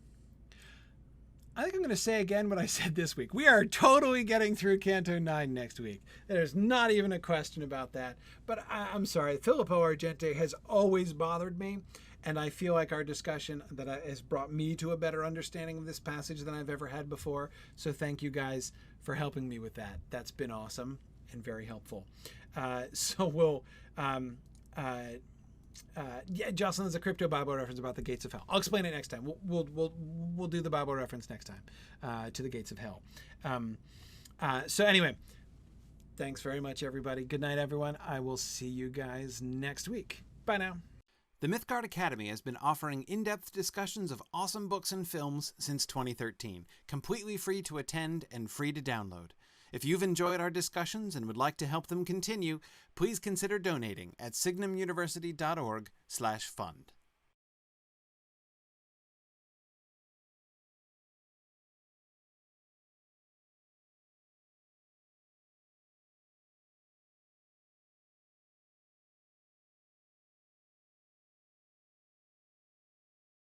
I think I'm going to say again what I said this week. We are totally getting through Canto 9 next week. There's not even a question about that. But I'm sorry, Filippo Argenti has always bothered me. And I feel like our discussion has brought me to a better understanding of this passage than I've ever had before. So thank you guys for helping me with that. That's been awesome and very helpful. So we'll... yeah, Jocelyn has a crypto Bible reference about the gates of hell. I'll explain it next time. We'll do the Bible reference next time to the gates of hell. So anyway, thanks very much, everybody. Good night, everyone. I will see you guys next week. Bye now. The Mythgard Academy has been offering in-depth discussions of awesome books and films since 2013, completely free to attend and free to download. If you've enjoyed our discussions and would like to help them continue, please consider donating at signumuniversity.org/fund.